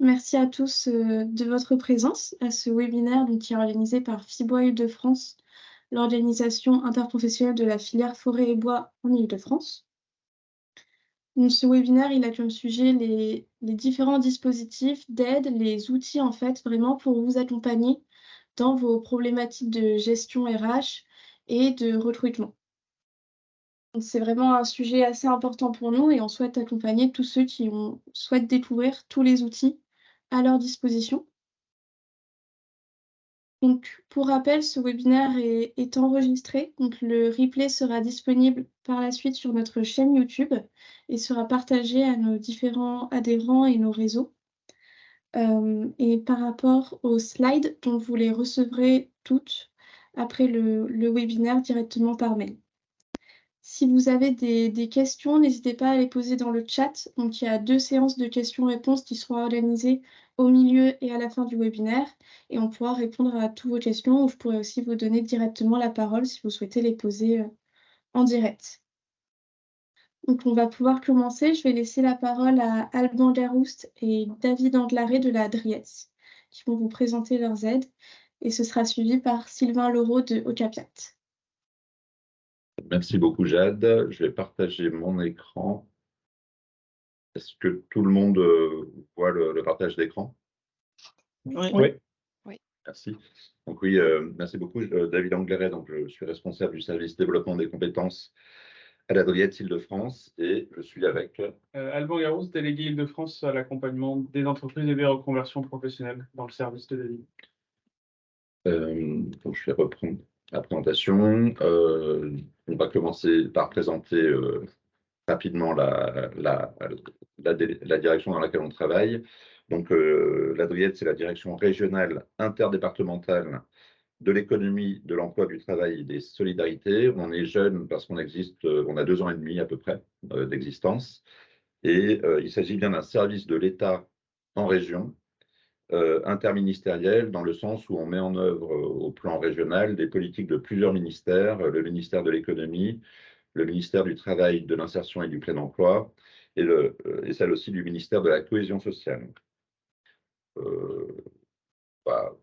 Merci à tous de votre présence à ce webinaire qui est organisé par FIBOA Île-de-France, l'organisation interprofessionnelle de la filière forêt et bois en Île-de-France. Donc, ce webinaire, il a comme sujet les différents dispositifs d'aide, les outils en fait, vraiment pour vous accompagner dans vos problématiques de gestion RH et de recrutement. Donc, c'est vraiment un sujet assez important pour nous et on souhaite accompagner tous ceux qui souhaitent découvrir tous les outils à leur disposition. Donc, pour rappel, ce webinaire est enregistré. Donc, le replay sera disponible par la suite sur notre chaîne YouTube et sera partagé à nos différents adhérents et nos réseaux. Et par rapport aux slides, donc vous les recevrez toutes après le webinaire directement par mail. Si vous avez des questions, n'hésitez pas à les poser dans le chat. Donc, il y a 2 séances de questions-réponses qui seront organisées au milieu et à la fin du webinaire. Et on pourra répondre à toutes vos questions. Ou je pourrai aussi vous donner directement la parole si vous souhaitez les poser en direct. Donc, on va pouvoir commencer. Je vais laisser la parole à Alban Garouste et David Anglaré de la Driette qui vont vous présenter leurs aides. Et ce sera suivi par Sylvain Laureau de Ocapiat. Merci beaucoup, Jade. Je vais partager mon écran. Est-ce que tout le monde voit le partage d'écran? Oui. Merci. Donc oui, merci beaucoup. David Anglaret, donc je suis responsable du service développement des compétences à la Driette Île-de-France et je suis avec Alban Garouste, délégué Île-de-France à l'accompagnement des entreprises et des reconversions professionnelles dans le service de David. Donc je vais reprendre la présentation. On va commencer par présenter rapidement la direction dans laquelle on travaille. Donc, la Driette, c'est la direction régionale interdépartementale de l'économie, de l'emploi, du travail et des solidarités. On est jeune parce qu'on existe, on a 2 ans et demi à peu près d'existence. Et il s'agit bien d'un service de l'État en région, interministériel, dans le sens où on met en œuvre au plan régional des politiques de plusieurs ministères, le ministère de l'économie, le ministère du Travail, de l'Insertion et du Plein Emploi, et celle aussi du ministère de la Cohésion sociale. Bah,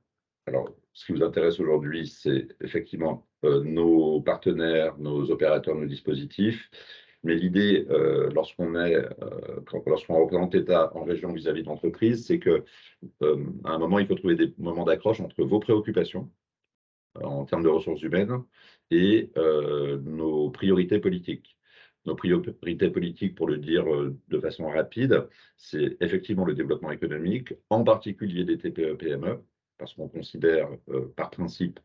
alors, ce qui vous intéresse aujourd'hui, c'est effectivement nos partenaires, nos opérateurs, nos dispositifs. Mais l'idée, lorsqu'on représente l'État en région vis-à-vis de l'entreprise, c'est qu'à un moment, il faut trouver des moments d'accroche entre vos préoccupations en termes de ressources humaines et nos priorités politiques. Nos priorités politiques, pour le dire de façon rapide, c'est effectivement le développement économique, en particulier des TPE-PME, parce qu'on considère par principe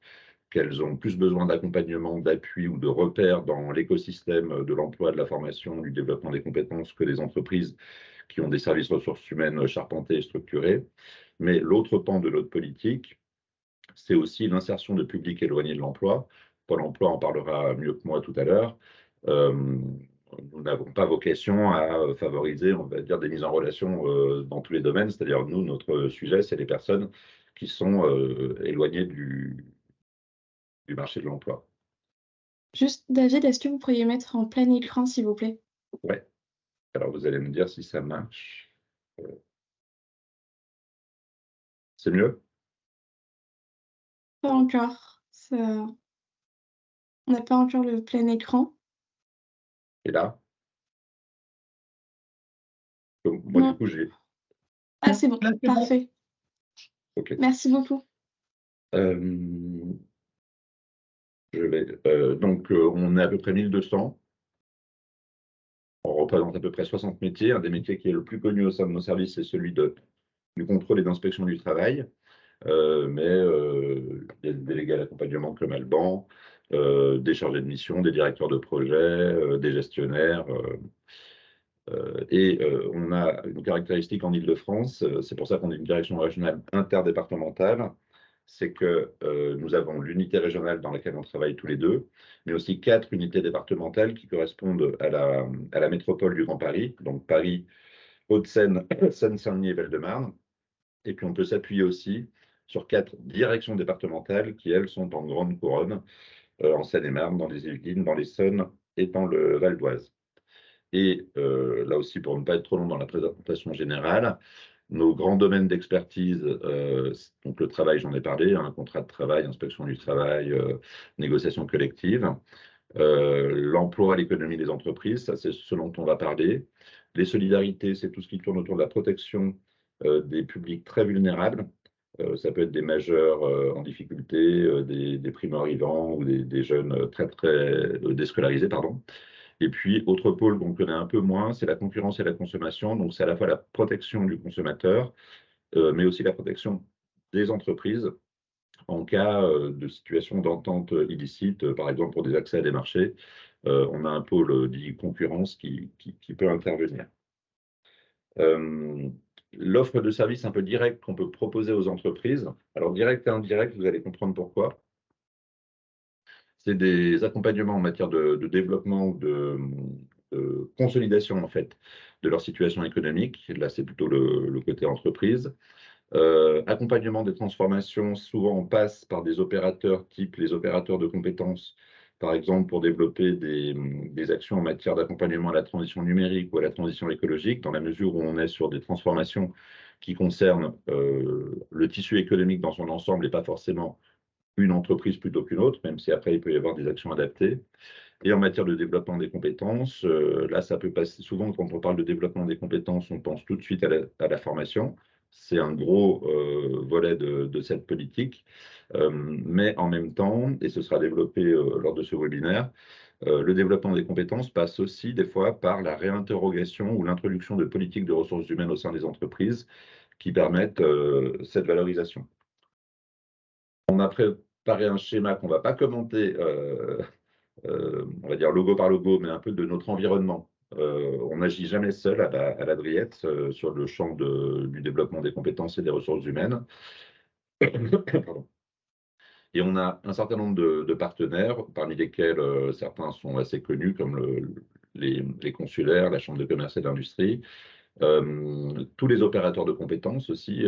qu'elles ont plus besoin d'accompagnement, d'appui ou de repères dans l'écosystème de l'emploi, de la formation, du développement des compétences que des entreprises qui ont des services ressources humaines charpentés et structurés. Mais l'autre pan de notre politique, c'est aussi l'insertion de publics éloignés de l'emploi. Pôle emploi en parlera mieux que moi tout à l'heure. Nous n'avons pas vocation à favoriser, on va dire, des mises en relation dans tous les domaines. C'est-à-dire, nous, notre sujet, c'est les personnes qui sont éloignées du marché de l'emploi. Juste, David, est-ce que vous pourriez mettre en plein écran, s'il vous plaît? Oui. Alors, vous allez me dire si ça marche. C'est mieux? Pas encore. On n'a pas encore le plein écran. Et là? Donc, moi, Non. du coup, j'ai... Ah, c'est bon. Parfait. OK. Merci beaucoup. Donc, on est à peu près 1200. On représente à peu près 60 métiers. Un des métiers qui est le plus connu au sein de nos services, c'est celui du contrôle et d'inspection du travail. Mais il y a des délégués à l'accompagnement comme Alban, des chargés de mission, des directeurs de projet, des gestionnaires. Et on a une caractéristique en Île-de-France, c'est pour ça qu'on est une direction régionale interdépartementale, c'est que nous avons l'unité régionale dans laquelle on travaille tous les deux, mais aussi 4 unités départementales qui correspondent à la métropole du Grand Paris, donc Paris, Hauts-de-Seine, Seine-Saint-Denis et Val-de-Marne. Et puis on peut s'appuyer aussi sur 4 directions départementales qui, elles, sont en grande couronne, en Seine-et-Marne, dans les Yvelines, dans l'Essonne et dans le Val d'Oise. Et là aussi, pour ne pas être trop long dans la présentation générale, Nos grands domaines d'expertise, donc le travail, j'en ai parlé, hein, contrat de travail, inspection du travail, négociation collective. L'emploi, l'économie des entreprises, ça c'est ce dont on va parler. Les solidarités, c'est tout ce qui tourne autour de la protection des publics très vulnérables. Ça peut être des majeurs en difficulté, des primo-arrivants ou des jeunes très déscolarisés, pardon. Et puis, autre pôle qu'on connaît un peu moins, c'est la concurrence et la consommation. Donc, c'est à la fois la protection du consommateur, mais aussi la protection des entreprises en cas de situation d'entente illicite, par exemple pour des accès à des marchés. On a un pôle dit concurrence qui peut intervenir. L'offre de services un peu directe qu'on peut proposer aux entreprises. Alors, direct et indirect, vous allez comprendre pourquoi. C'est des accompagnements en matière de développement ou de consolidation, en fait, de leur situation économique. Là, c'est plutôt le côté entreprise. Accompagnement des transformations, souvent on passe par des opérateurs type les opérateurs de compétences, par exemple pour développer des actions en matière d'accompagnement à la transition numérique ou à la transition écologique, dans la mesure où on est sur des transformations qui concernent le tissu économique dans son ensemble et pas forcément une entreprise plutôt qu'une autre, même si après il peut y avoir des actions adaptées. Et en matière de développement des compétences, là, ça peut passer souvent quand on parle de développement des compétences, on pense tout de suite à la formation. C'est un gros volet de cette politique. Mais en même temps, et ce sera développé lors de ce webinaire, le développement des compétences passe aussi des fois par la réinterrogation ou l'introduction de politiques de ressources humaines au sein des entreprises qui permettent cette valorisation. On a préparé un schéma qu'on ne va pas commenter on va dire logo par logo, mais un peu de notre environnement. On n'agit jamais seul à la Driette sur le champ du développement des compétences et des ressources humaines. Pardon. Et on a un certain nombre de partenaires, parmi lesquels certains sont assez connus, comme les consulaires, la Chambre de commerce et d'industrie, tous les opérateurs de compétences aussi,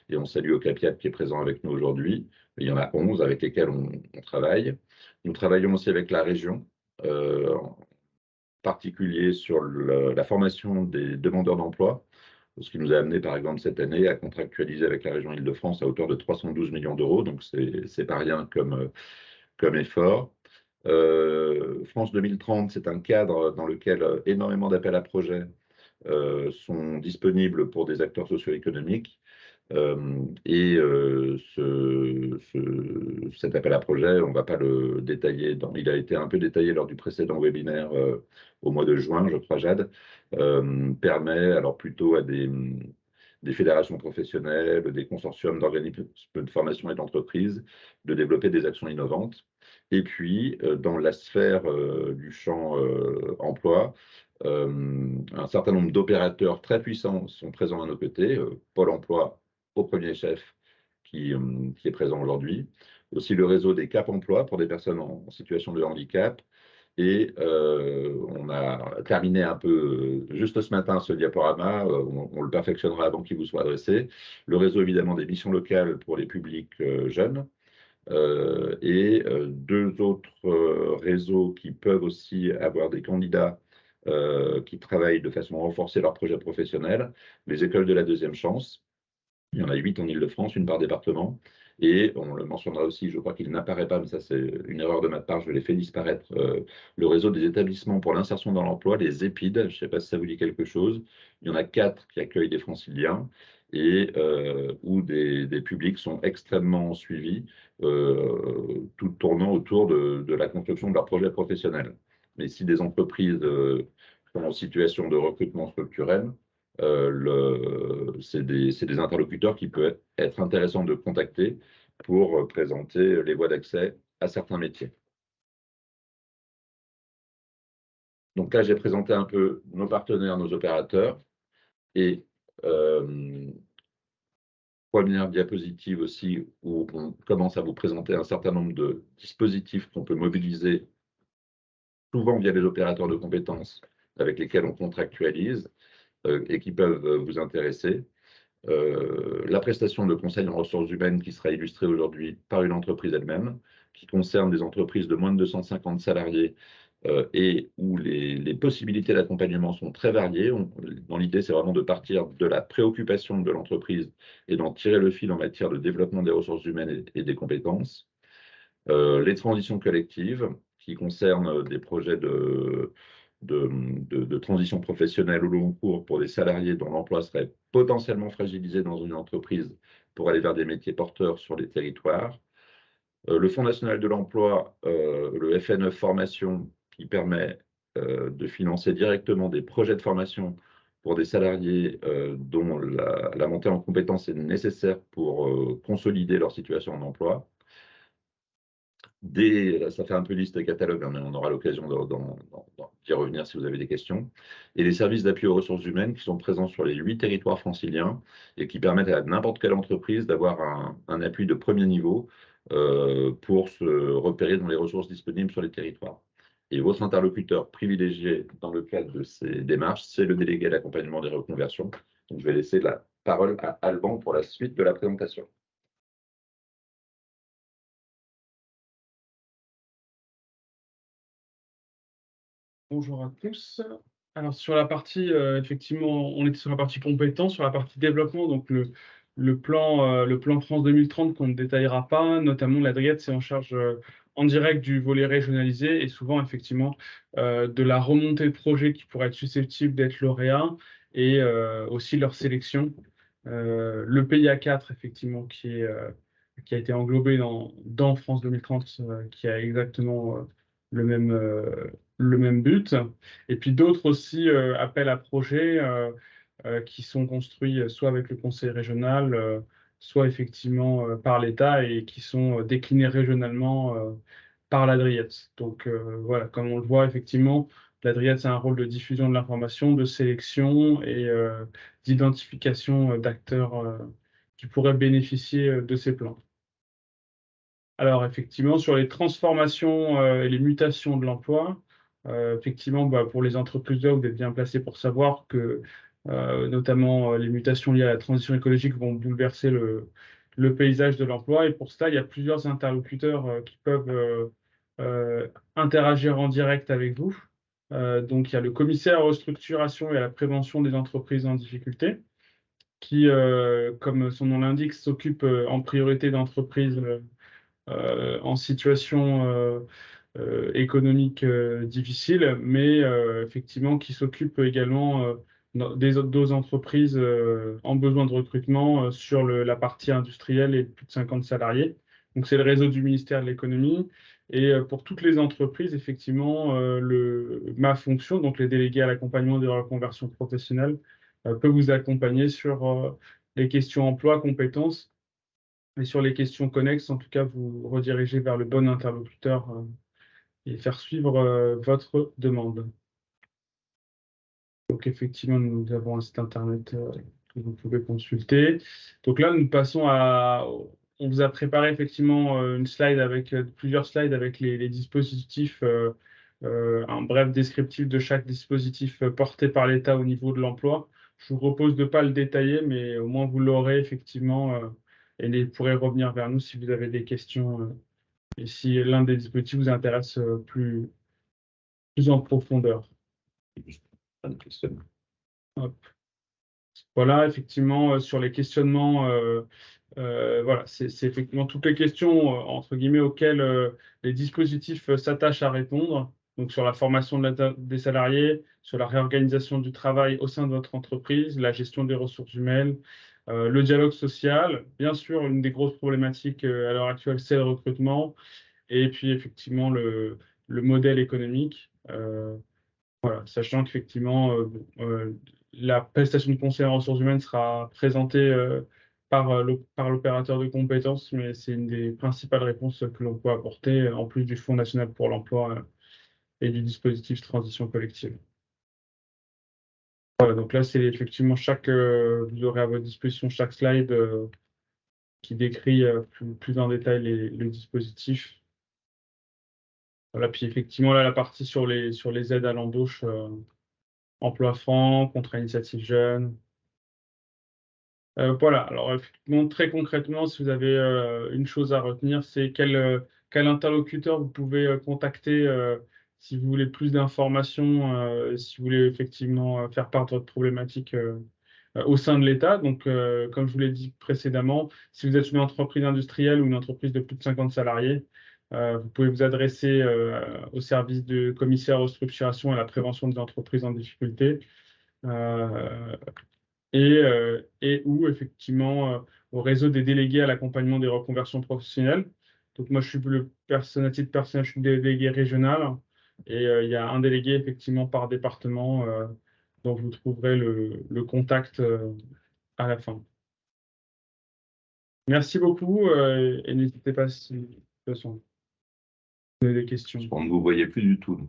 et on salue Ocapiat qui est présent avec nous aujourd'hui. Il y en a 11 avec lesquels on travaille. Nous travaillons aussi avec la région, en particulier sur la formation des demandeurs d'emploi, ce qui nous a amené par exemple cette année à contractualiser avec la région Île-de-France à hauteur de 312 millions d'euros, donc c'est pas rien comme effort. France 2030, c'est un cadre dans lequel énormément d'appels à projets sont disponibles pour des acteurs socio-économiques. Et cet appel à projet, on ne va pas le détailler. Il a été un peu détaillé lors du précédent webinaire au mois de juin, je crois, Jade, permet alors plutôt à des fédérations professionnelles, des consortiums d'organismes de formation et d'entreprise de développer des actions innovantes. Et puis, dans la sphère du champ emploi, un certain nombre d'opérateurs très puissants sont présents à nos côtés. Pôle emploi au premier chef qui est présent aujourd'hui. Aussi le réseau des Cap Emploi pour des personnes en situation de handicap. Et on a terminé un peu juste ce matin ce diaporama, on le perfectionnera avant qu'il vous soit adressé. Le réseau évidemment des missions locales pour les publics jeunes. Et deux autres réseaux qui peuvent aussi avoir des candidats qui travaillent de façon à renforcer leur projet professionnel, les écoles de la deuxième chance. Il y en a 8 en Île-de-France, une par département. Et on le mentionnera aussi, je crois qu'il n'apparaît pas, mais ça c'est une erreur de ma part, je l'ai fait disparaître, le réseau des établissements pour l'insertion dans l'emploi, les EPID, je ne sais pas si ça vous dit quelque chose. Il y en a 4 qui accueillent des franciliens et où des publics sont extrêmement suivis, tout tournant autour de la construction de leur projet professionnel. Mais si des entreprises sont en situation de recrutement structurel, c'est des interlocuteurs qui peuvent être intéressants de contacter pour présenter les voies d'accès à certains métiers. Donc là, j'ai présenté un peu nos partenaires, nos opérateurs. Et première diapositive aussi, où on commence à vous présenter un certain nombre de dispositifs qu'on peut mobiliser, souvent via les opérateurs de compétences avec lesquels on contractualise et qui peuvent vous intéresser. La prestation de conseil en ressources humaines qui sera illustrée aujourd'hui par une entreprise elle-même, qui concerne des entreprises de moins de 250 salariés et où les possibilités d'accompagnement sont très variées. Dans l'idée, c'est vraiment de partir de la préoccupation de l'entreprise et d'en tirer le fil en matière de développement des ressources humaines et des compétences. Les transitions collectives, qui concernent des projets de transition professionnelle au long cours pour des salariés dont l'emploi serait potentiellement fragilisé dans une entreprise pour aller vers des métiers porteurs sur les territoires. Le Fonds national de l'emploi, le FNE Formation, qui permet de financer directement des projets de formation pour des salariés dont la montée en compétences est nécessaire pour consolider leur situation en emploi. Ça fait un peu liste catalogue, hein, mais on aura l'occasion d'y revenir si vous avez des questions. Et les services d'appui aux ressources humaines qui sont présents sur les 8 territoires franciliens et qui permettent à n'importe quelle entreprise d'avoir un appui de premier niveau pour se repérer dans les ressources disponibles sur les territoires. Et votre interlocuteur privilégié dans le cadre de ces démarches, c'est le délégué à l'accompagnement des reconversions. Donc, je vais laisser la parole à Alban pour la suite de la présentation. Bonjour à tous. Alors sur la partie, effectivement, on était sur la partie compétences, sur la partie développement, donc le plan France 2030 qu'on ne détaillera pas, notamment la DRIET, c'est en charge en direct du volet régionalisé et souvent effectivement de la remontée de projets qui pourraient être susceptibles d'être lauréats et aussi leur sélection. Le PIA 4, effectivement, qui a été englobé dans France 2030, qui a exactement le même but. Et puis d'autres aussi appels à projets qui sont construits soit avec le conseil régional, soit effectivement par l'État et qui sont déclinés régionalement par l'Adriette. Donc voilà, comme on le voit effectivement, l'Adriette, c'est un rôle de diffusion de l'information, de sélection et d'identification d'acteurs qui pourraient bénéficier de ces plans. Alors, effectivement, sur les transformations et les mutations de l'emploi, effectivement, pour les entreprises, vous êtes bien placés pour savoir que, notamment, les mutations liées à la transition écologique vont bouleverser le paysage de l'emploi. Et pour cela, il y a plusieurs interlocuteurs qui peuvent interagir en direct avec vous. Donc, il y a le commissaire à la restructuration et à la prévention des entreprises en difficulté, qui, comme son nom l'indique, s'occupe en priorité d'entreprises en situation économique difficile, mais effectivement qui s'occupe également d'autres entreprises en besoin de recrutement sur la partie industrielle et plus de 50 salariés. Donc c'est le réseau du ministère de l'économie. Et pour toutes les entreprises, effectivement, ma fonction, donc les délégués à l'accompagnement des reconversions professionnelles, peut vous accompagner sur les questions emploi, compétences. Et sur les questions connexes, en tout cas, vous redirigez vers le bon interlocuteur et faire suivre votre demande. Donc, effectivement, nous avons un site internet que vous pouvez consulter. Donc là, nous passons à... On vous a préparé effectivement une slide avec plusieurs slides avec les dispositifs, un bref descriptif de chaque dispositif porté par l'État au niveau de l'emploi. Je vous propose de ne pas le détailler, mais au moins vous l'aurez effectivement et vous pourrez revenir vers nous si vous avez des questions et si l'un des dispositifs vous intéresse plus en profondeur. Hop. Voilà, effectivement, sur les questionnements, voilà, c'est effectivement toutes les questions, entre guillemets, auxquelles les dispositifs s'attachent à répondre. Donc, sur la formation des salariés, sur la réorganisation du travail au sein de votre entreprise, la gestion des ressources humaines, le dialogue social. Bien sûr, une des grosses problématiques à l'heure actuelle, c'est le recrutement. Et puis, effectivement, le modèle économique. Voilà, sachant qu'effectivement, la prestation de conseil en ressources humaines sera présentée par l'opérateur de compétences, mais c'est une des principales réponses que l'on peut apporter, en plus du Fonds national pour l'emploi et du dispositif de transition collective. Voilà, donc là, c'est effectivement vous aurez à votre disposition chaque slide qui décrit plus en détail le dispositif. Voilà, puis effectivement, là, la partie sur les aides à l'embauche, emploi franc, contrat initiative jeune. Voilà, alors effectivement, très concrètement, si vous avez une chose à retenir, c'est quel interlocuteur vous pouvez contacter si vous voulez plus d'informations, si vous voulez effectivement faire part de votre problématique au sein de l'État. Donc, comme je vous l'ai dit précédemment, si vous êtes une entreprise industrielle ou une entreprise de plus de 50 salariés, vous pouvez vous adresser au service de commissaire aux structurations et à la prévention des entreprises en difficulté. Et ou effectivement au réseau des délégués à l'accompagnement des reconversions professionnelles. Donc moi, je suis à titre personnel, je suis délégué régional et il y a un délégué effectivement par département dont vous trouverez le contact à la fin. Merci beaucoup et n'hésitez pas si de toute façon vous avez des questions. On ne vous voyait plus du tout.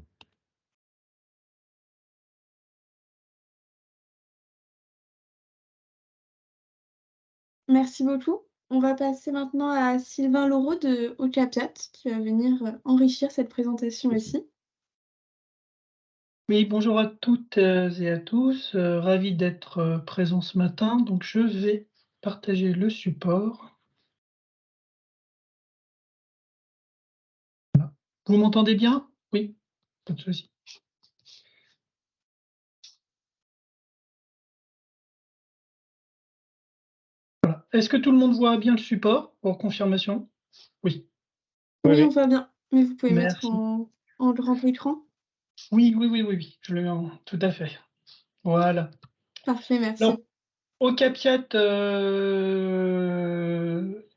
Merci beaucoup. On va passer maintenant à Sylvain Laureau de Ocapiat qui va venir enrichir cette présentation aussi. Oui, bonjour à toutes et à tous. Ravi d'être présent ce matin. Donc, je vais partager le support. Voilà. Vous m'entendez bien? Oui, pas de souci. Voilà. Est-ce que tout le monde voit bien le support pour confirmation? Oui. Oui, on voit bien, mais vous pouvez mettre Merci. en grand écran. Oui, je le mets en tout à fait. Voilà. Parfait, merci. Alors, au Capiat,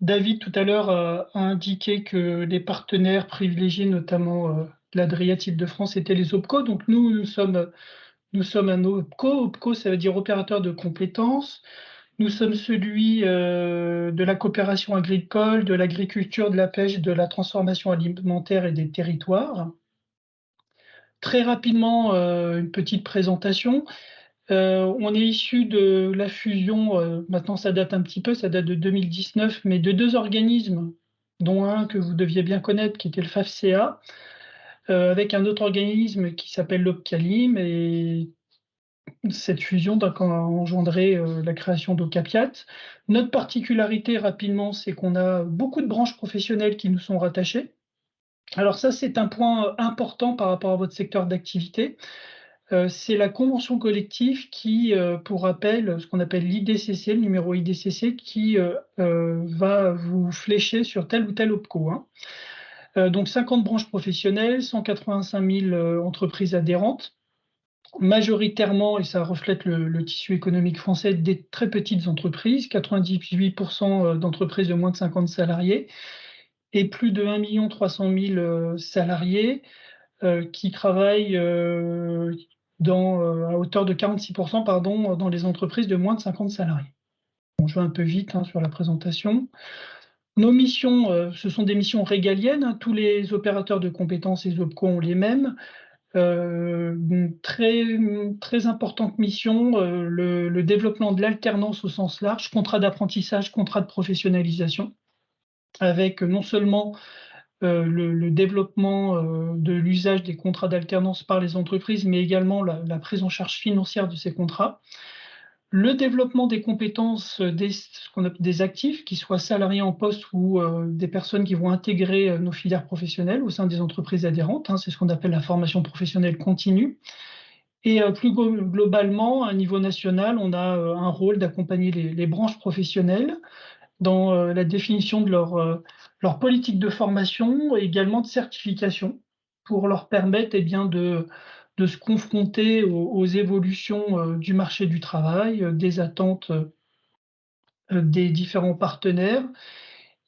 David tout à l'heure a indiqué que les partenaires privilégiés, notamment l'Adriat Île-de-France, étaient les OPCO. Donc nous sommes un OPCO. OPCO, ça veut dire opérateur de compétences. Nous sommes celui de la coopération agricole, de l'agriculture, de la pêche, de la transformation alimentaire et des territoires. Très rapidement, une petite présentation. On est issu de la fusion, maintenant ça date un petit peu, ça date de 2019, mais de deux organismes, dont un que vous deviez bien connaître, qui était le FAFCA, avec un autre organisme qui s'appelle l'Opcalim, et cette fusion donc, a engendré la création d'Ocapiat. Notre particularité rapidement, c'est qu'on a beaucoup de branches professionnelles qui nous sont rattachées. Alors ça, c'est un point important par rapport à votre secteur d'activité. C'est la convention collective qui, pour rappel, ce qu'on appelle l'IDCC, le numéro IDCC, qui va vous flécher sur tel ou tel OPCO. Hein. Donc 50 branches professionnelles, 185 000 entreprises adhérentes, majoritairement, et ça reflète le tissu économique français, des très petites entreprises, 98% d'entreprises de moins de 50 salariés, et plus de 1 300 000 salariés qui travaillent à hauteur de 46% dans les entreprises de moins de 50 salariés. Bon, je vais un peu vite sur la présentation. Nos missions, ce sont des missions régaliennes. Hein. Tous les opérateurs de compétences et OPCO ont les mêmes. Très importante mission, le développement de l'alternance au sens large, contrat d'apprentissage, contrat de professionnalisation, avec non seulement le développement de l'usage des contrats d'alternance par les entreprises, mais également la prise en charge financière de ces contrats. Le développement des compétences ce qu'on appelle des actifs, qu'ils soient salariés en poste ou des personnes qui vont intégrer nos filières professionnelles au sein des entreprises adhérentes. Hein, c'est ce qu'on appelle la formation professionnelle continue. Et plus globalement, à niveau national, on a un rôle d'accompagner les branches professionnelles dans la définition de leur politique de formation et également de certification pour leur permettre de se confronter aux évolutions du marché du travail, des attentes des différents partenaires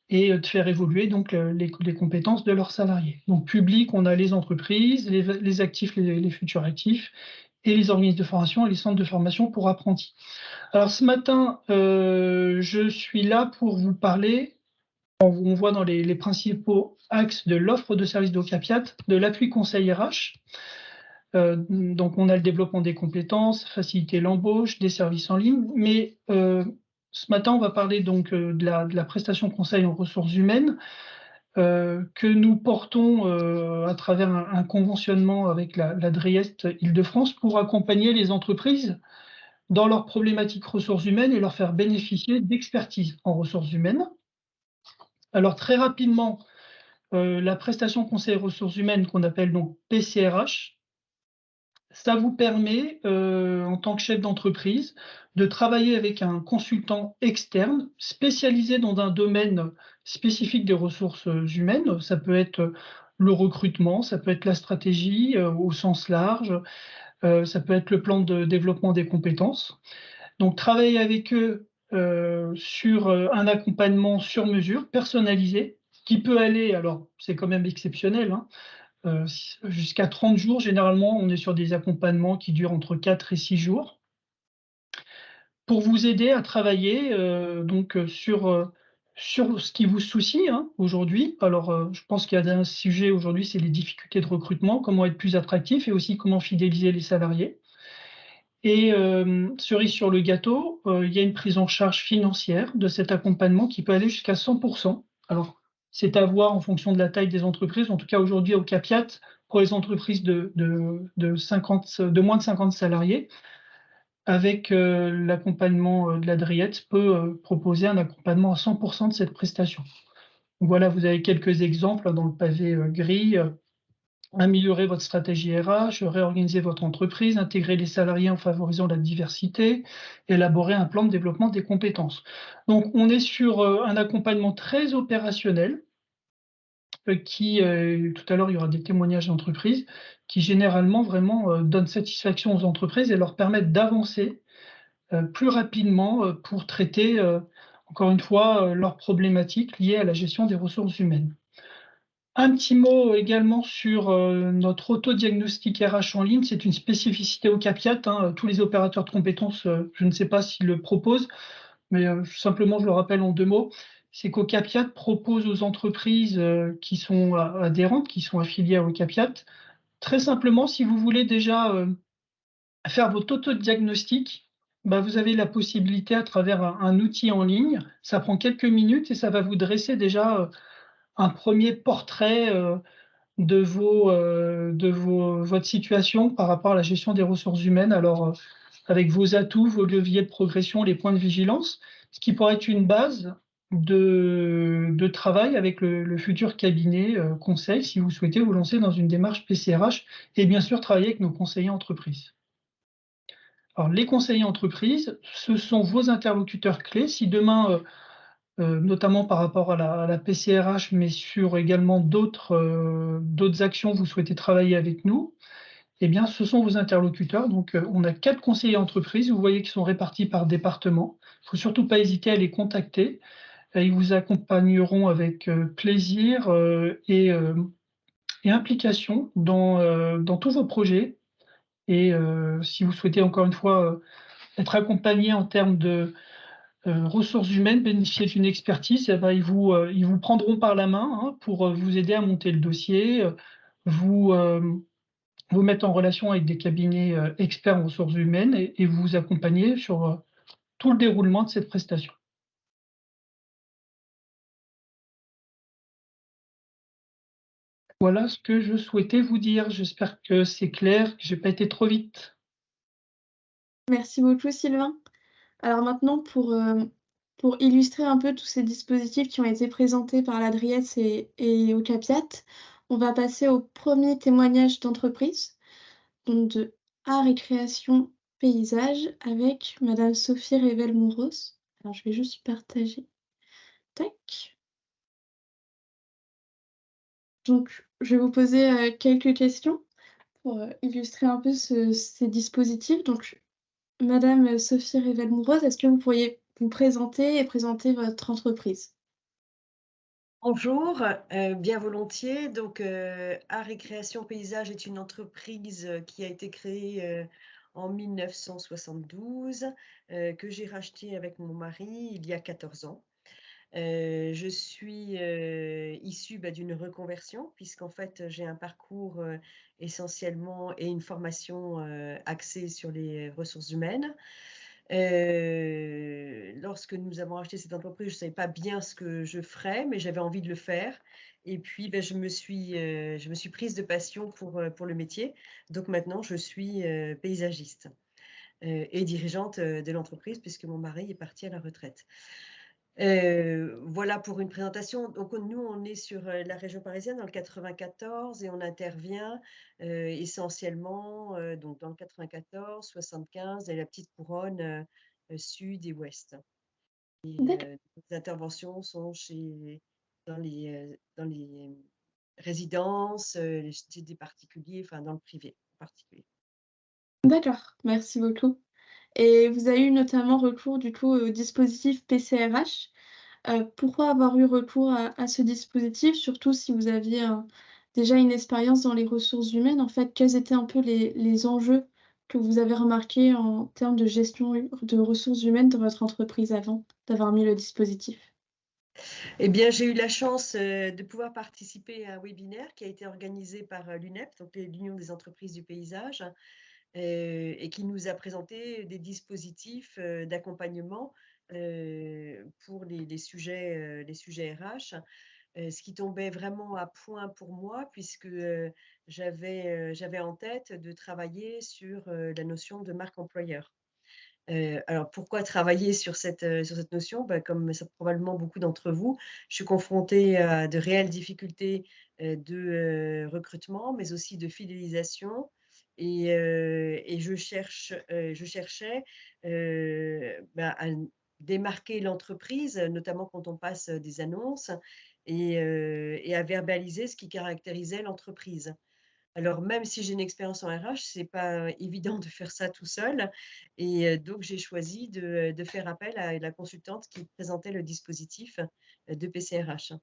et de faire évoluer donc les compétences de leurs salariés. Donc public, on a les entreprises, les actifs, les futurs actifs, et les organismes de formation et les centres de formation pour apprentis. Alors ce matin, je suis là pour vous parler, on voit dans les principaux axes de l'offre de services d'Ocapiat, de l'appui conseil RH. Donc on a le développement des compétences, faciliter l'embauche, des services en ligne, mais ce matin on va parler donc de la prestation conseil en ressources humaines que nous portons à travers un conventionnement avec la Driest Île-de-France pour accompagner les entreprises dans leurs problématiques ressources humaines et leur faire bénéficier d'expertise en ressources humaines. Alors très rapidement, la prestation conseil ressources humaines qu'on appelle donc PCRH. Ça vous permet, en tant que chef d'entreprise, de travailler avec un consultant externe spécialisé dans un domaine spécifique des ressources humaines. Ça peut être le recrutement, ça peut être la stratégie au sens large, ça peut être le plan de développement des compétences. Donc travailler avec eux sur un accompagnement sur mesure, personnalisé, qui peut aller, alors c'est quand même exceptionnel, hein, jusqu'à 30 jours. Généralement, on est sur des accompagnements qui durent entre 4 et 6 jours pour vous aider à travailler sur ce qui vous soucie hein, aujourd'hui. Alors, je pense qu'il y a un sujet aujourd'hui, c'est les difficultés de recrutement, comment être plus attractif et aussi comment fidéliser les salariés. Et cerise sur le gâteau, il y a une prise en charge financière de cet accompagnement qui peut aller jusqu'à 100%. Alors, c'est à voir en fonction de la taille des entreprises. En tout cas, aujourd'hui, au Capiat, pour les entreprises de moins de 50 salariés, avec l'accompagnement de la DRIET, peut proposer un accompagnement à 100% de cette prestation. Voilà, vous avez quelques exemples dans le pavé gris. Améliorer votre stratégie RH, réorganiser votre entreprise, intégrer les salariés en favorisant la diversité, élaborer un plan de développement des compétences. Donc, on est sur un accompagnement très opérationnel qui, tout à l'heure, il y aura des témoignages d'entreprises qui généralement vraiment donnent satisfaction aux entreprises et leur permettent d'avancer plus rapidement pour traiter, encore une fois, leurs problématiques liées à la gestion des ressources humaines. Un petit mot également sur notre autodiagnostic RH en ligne. C'est une spécificité au Capiat. Hein. Tous les opérateurs de compétences, je ne sais pas s'ils le proposent, mais simplement je le rappelle en 2 mots. C'est qu'au Capiat propose aux entreprises qui sont adhérentes, qui sont affiliées au Capiat, très simplement, si vous voulez déjà faire votre autodiagnostic, bah, vous avez la possibilité à travers un outil en ligne. Ça prend quelques minutes et ça va vous dresser déjà un premier portrait votre situation par rapport à la gestion des ressources humaines. Alors, avec vos atouts, vos leviers de progression, les points de vigilance, ce qui pourrait être une base de travail avec le futur cabinet conseil si vous souhaitez vous lancer dans une démarche PCRH et bien sûr travailler avec nos conseillers entreprises. Alors, les conseillers entreprises, ce sont vos interlocuteurs clés. Si demain, notamment par rapport à la PCRH, mais sur également d'autres actions, vous souhaitez travailler avec nous, eh bien, ce sont vos interlocuteurs. Donc, on a 4 conseillers entreprises. Vous voyez qu'ils sont répartis par département. Il ne faut surtout pas hésiter à les contacter. Ils vous accompagneront avec plaisir et implication dans tous vos projets. Et si vous souhaitez, encore une fois, être accompagné en termes de ressources humaines, bénéficier d'une expertise, eh ben, ils vous prendront par la main hein, pour vous aider à monter le dossier, vous mettre en relation avec des cabinets experts en ressources humaines et vous accompagner sur tout le déroulement de cette prestation. Voilà ce que je souhaitais vous dire. J'espère que c'est clair, que je n'ai pas été trop vite. Merci beaucoup, Sylvain. Alors maintenant, pour illustrer un peu tous ces dispositifs qui ont été présentés par la DRIES et au Capiat, on va passer au premier témoignage d'entreprise, donc de Art et Création Paysage, avec Madame Sophie Revel-Mouros. Alors, je vais juste partager. Tac. Donc, je vais vous poser quelques questions pour illustrer un peu ces dispositifs. Donc, Madame Sophie Revel-Mouros, est-ce que vous pourriez vous présenter et présenter votre entreprise? Bonjour, bien volontiers. Donc, Art et Création Paysage est une entreprise qui a été créée en 1972, que j'ai rachetée avec mon mari il y a 14 ans. Je suis issue d'une reconversion, puisqu'en fait, j'ai un parcours essentiellement et une formation axée sur les ressources humaines. Lorsque nous avons acheté cette entreprise, je ne savais pas bien ce que je ferais, mais j'avais envie de le faire. Et puis, je me suis prise de passion pour le métier. Donc maintenant, je suis paysagiste et dirigeante de l'entreprise, puisque mon mari est parti à la retraite. Voilà pour une présentation. Donc, nous, on est sur la région parisienne, dans le 94, et on intervient essentiellement donc dans le 94, 75 et la petite couronne sud et ouest. Et D'accord. les interventions sont dans les résidences, chez des particuliers, enfin dans le privé en particulier. D'accord, merci beaucoup. Et vous avez eu notamment recours du coup au dispositif PCRH. Pourquoi avoir eu recours à ce dispositif? Surtout si vous aviez, déjà une expérience dans les ressources humaines, en fait, quels étaient un peu les enjeux que vous avez remarqués en termes de gestion de ressources humaines dans votre entreprise avant d'avoir mis le dispositif? Eh bien, j'ai eu la chance de pouvoir participer à un webinaire qui a été organisé par l'UNEP, donc l'Union des entreprises du paysage, et qui nous a présenté des dispositifs d'accompagnement pour les sujets RH, ce qui tombait vraiment à point pour moi puisque j'avais en tête de travailler sur la notion de marque employeur. Alors pourquoi travailler sur cette notion? Bah, comme ça probablement beaucoup d'entre vous, je suis confrontée à de réelles difficultés, de recrutement, mais aussi de fidélisation et je cherchais, à démarquer l'entreprise, notamment quand on passe, des annonces et à verbaliser ce qui caractérisait l'entreprise. Alors même si j'ai une expérience en RH, c'est pas évident de faire ça tout seul et donc j'ai choisi de faire appel à la consultante qui présentait le dispositif, de PCRH.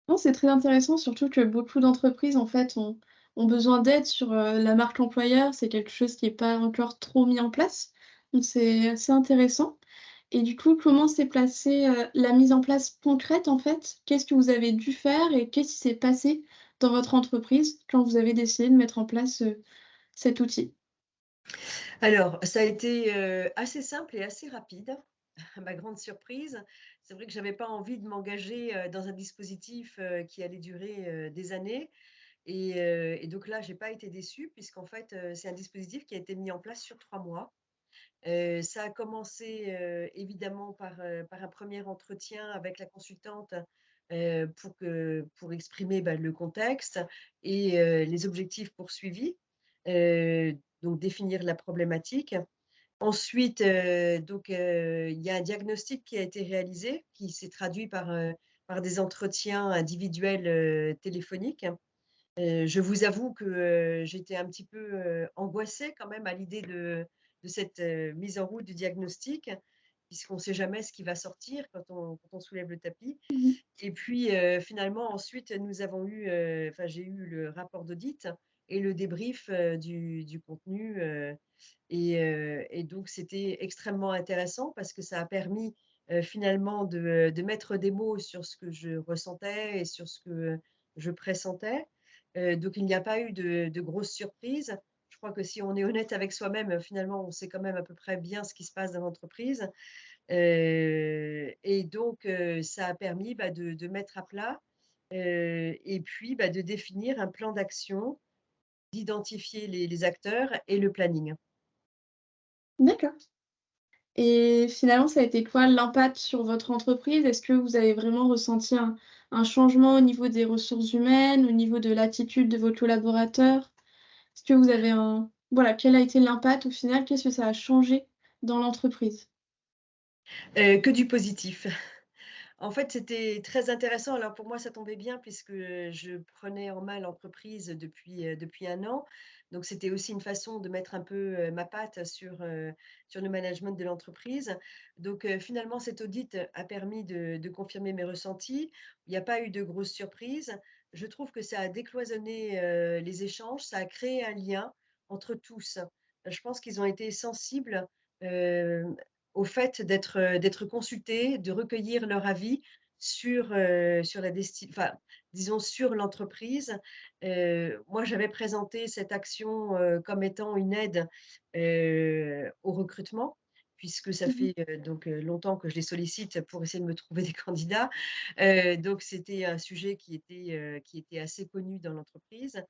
Non, c'est très intéressant, surtout que beaucoup d'entreprises, en fait, ont besoin d'aide sur, la marque employeur. C'est quelque chose qui est pas encore trop mis en place, donc c'est assez intéressant. Et du coup, comment s'est placée, la mise en place concrète, en fait? Qu'est-ce que vous avez dû faire et qu'est-ce qui s'est passé dans votre entreprise quand vous avez décidé de mettre en place, cet outil? Alors ça a été, assez simple et assez rapide, à ma grande surprise. C'est vrai que j'avais pas envie de m'engager, dans un dispositif, qui allait durer, des années et donc là, j'ai pas été déçue puisqu'en fait, c'est un dispositif qui a été mis en place sur 3 mois. Ça a commencé, évidemment par un premier entretien avec la consultante, pour exprimer, bah, le contexte et les objectifs poursuivis, donc définir la problématique. Ensuite, il y a un diagnostic qui a été réalisé, qui s'est traduit par des entretiens individuels, téléphoniques. Je vous avoue que, j'étais un petit peu, angoissée quand même à l'idée de cette, mise en route du diagnostic, puisqu'on ne sait jamais ce qui va sortir quand on soulève le tapis. Mmh. Et puis, finalement ensuite nous avons eu, enfin j'ai eu le rapport d'audit et le débrief, du contenu, et donc c'était extrêmement intéressant parce que ça a permis, finalement de mettre des mots sur ce que je ressentais et sur ce que je pressentais. Donc il n'y a pas eu de grosses surprises. Je crois que si on est honnête avec soi-même, finalement, on sait quand même à peu près bien ce qui se passe dans l'entreprise. Et donc ça a permis, bah, de mettre à plat, et puis, bah, de définir un plan d'action, d'identifier les acteurs et le planning. D'accord. Et finalement, ça a été quoi l'impact sur votre entreprise? Est-ce que vous avez vraiment ressenti un changement au niveau des ressources humaines, au niveau de l'attitude de vos collaborateurs? Est-ce que vous avez un voilà, quel a été l'impact au final? Qu'est-ce que ça a changé dans l'entreprise? Que du positif. En fait, c'était très intéressant. Alors pour moi, ça tombait bien puisque je prenais en main l'entreprise depuis 1 an. Donc c'était aussi une façon de mettre un peu, ma patte sur le management de l'entreprise. Donc finalement, cet audit a permis de confirmer mes ressentis. Il n'y a pas eu de grosses surprises. Je trouve que ça a décloisonné, les échanges, ça a créé un lien entre tous. Je pense qu'ils ont été sensibles, heu au fait d'être consultés, de recueillir leur avis sur enfin, disons sur l'entreprise. Moi, j'avais présenté cette action, comme étant une aide, au recrutement, puisque ça Mmh. fait, longtemps que je les sollicite pour essayer de me trouver des candidats. Donc c'était un sujet qui était assez connu dans l'entreprise.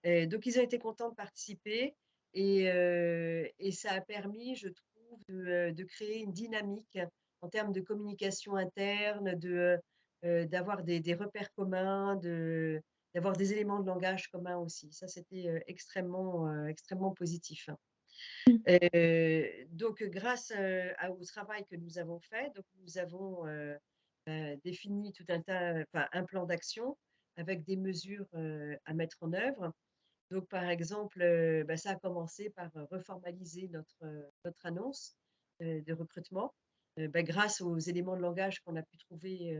Donc ils ont été contents de participer et ça a permis, je trouve, de créer une dynamique en termes de communication interne, d'avoir des repères communs, d'avoir des éléments de langage communs aussi. Ça, c'était extrêmement positif. Donc, grâce au travail que nous avons fait, donc nous avons défini tout un plan d'action avec des mesures à mettre en œuvre. Donc, par exemple, ça a commencé par reformaliser notre annonce de recrutement grâce aux éléments de langage qu'on a pu trouver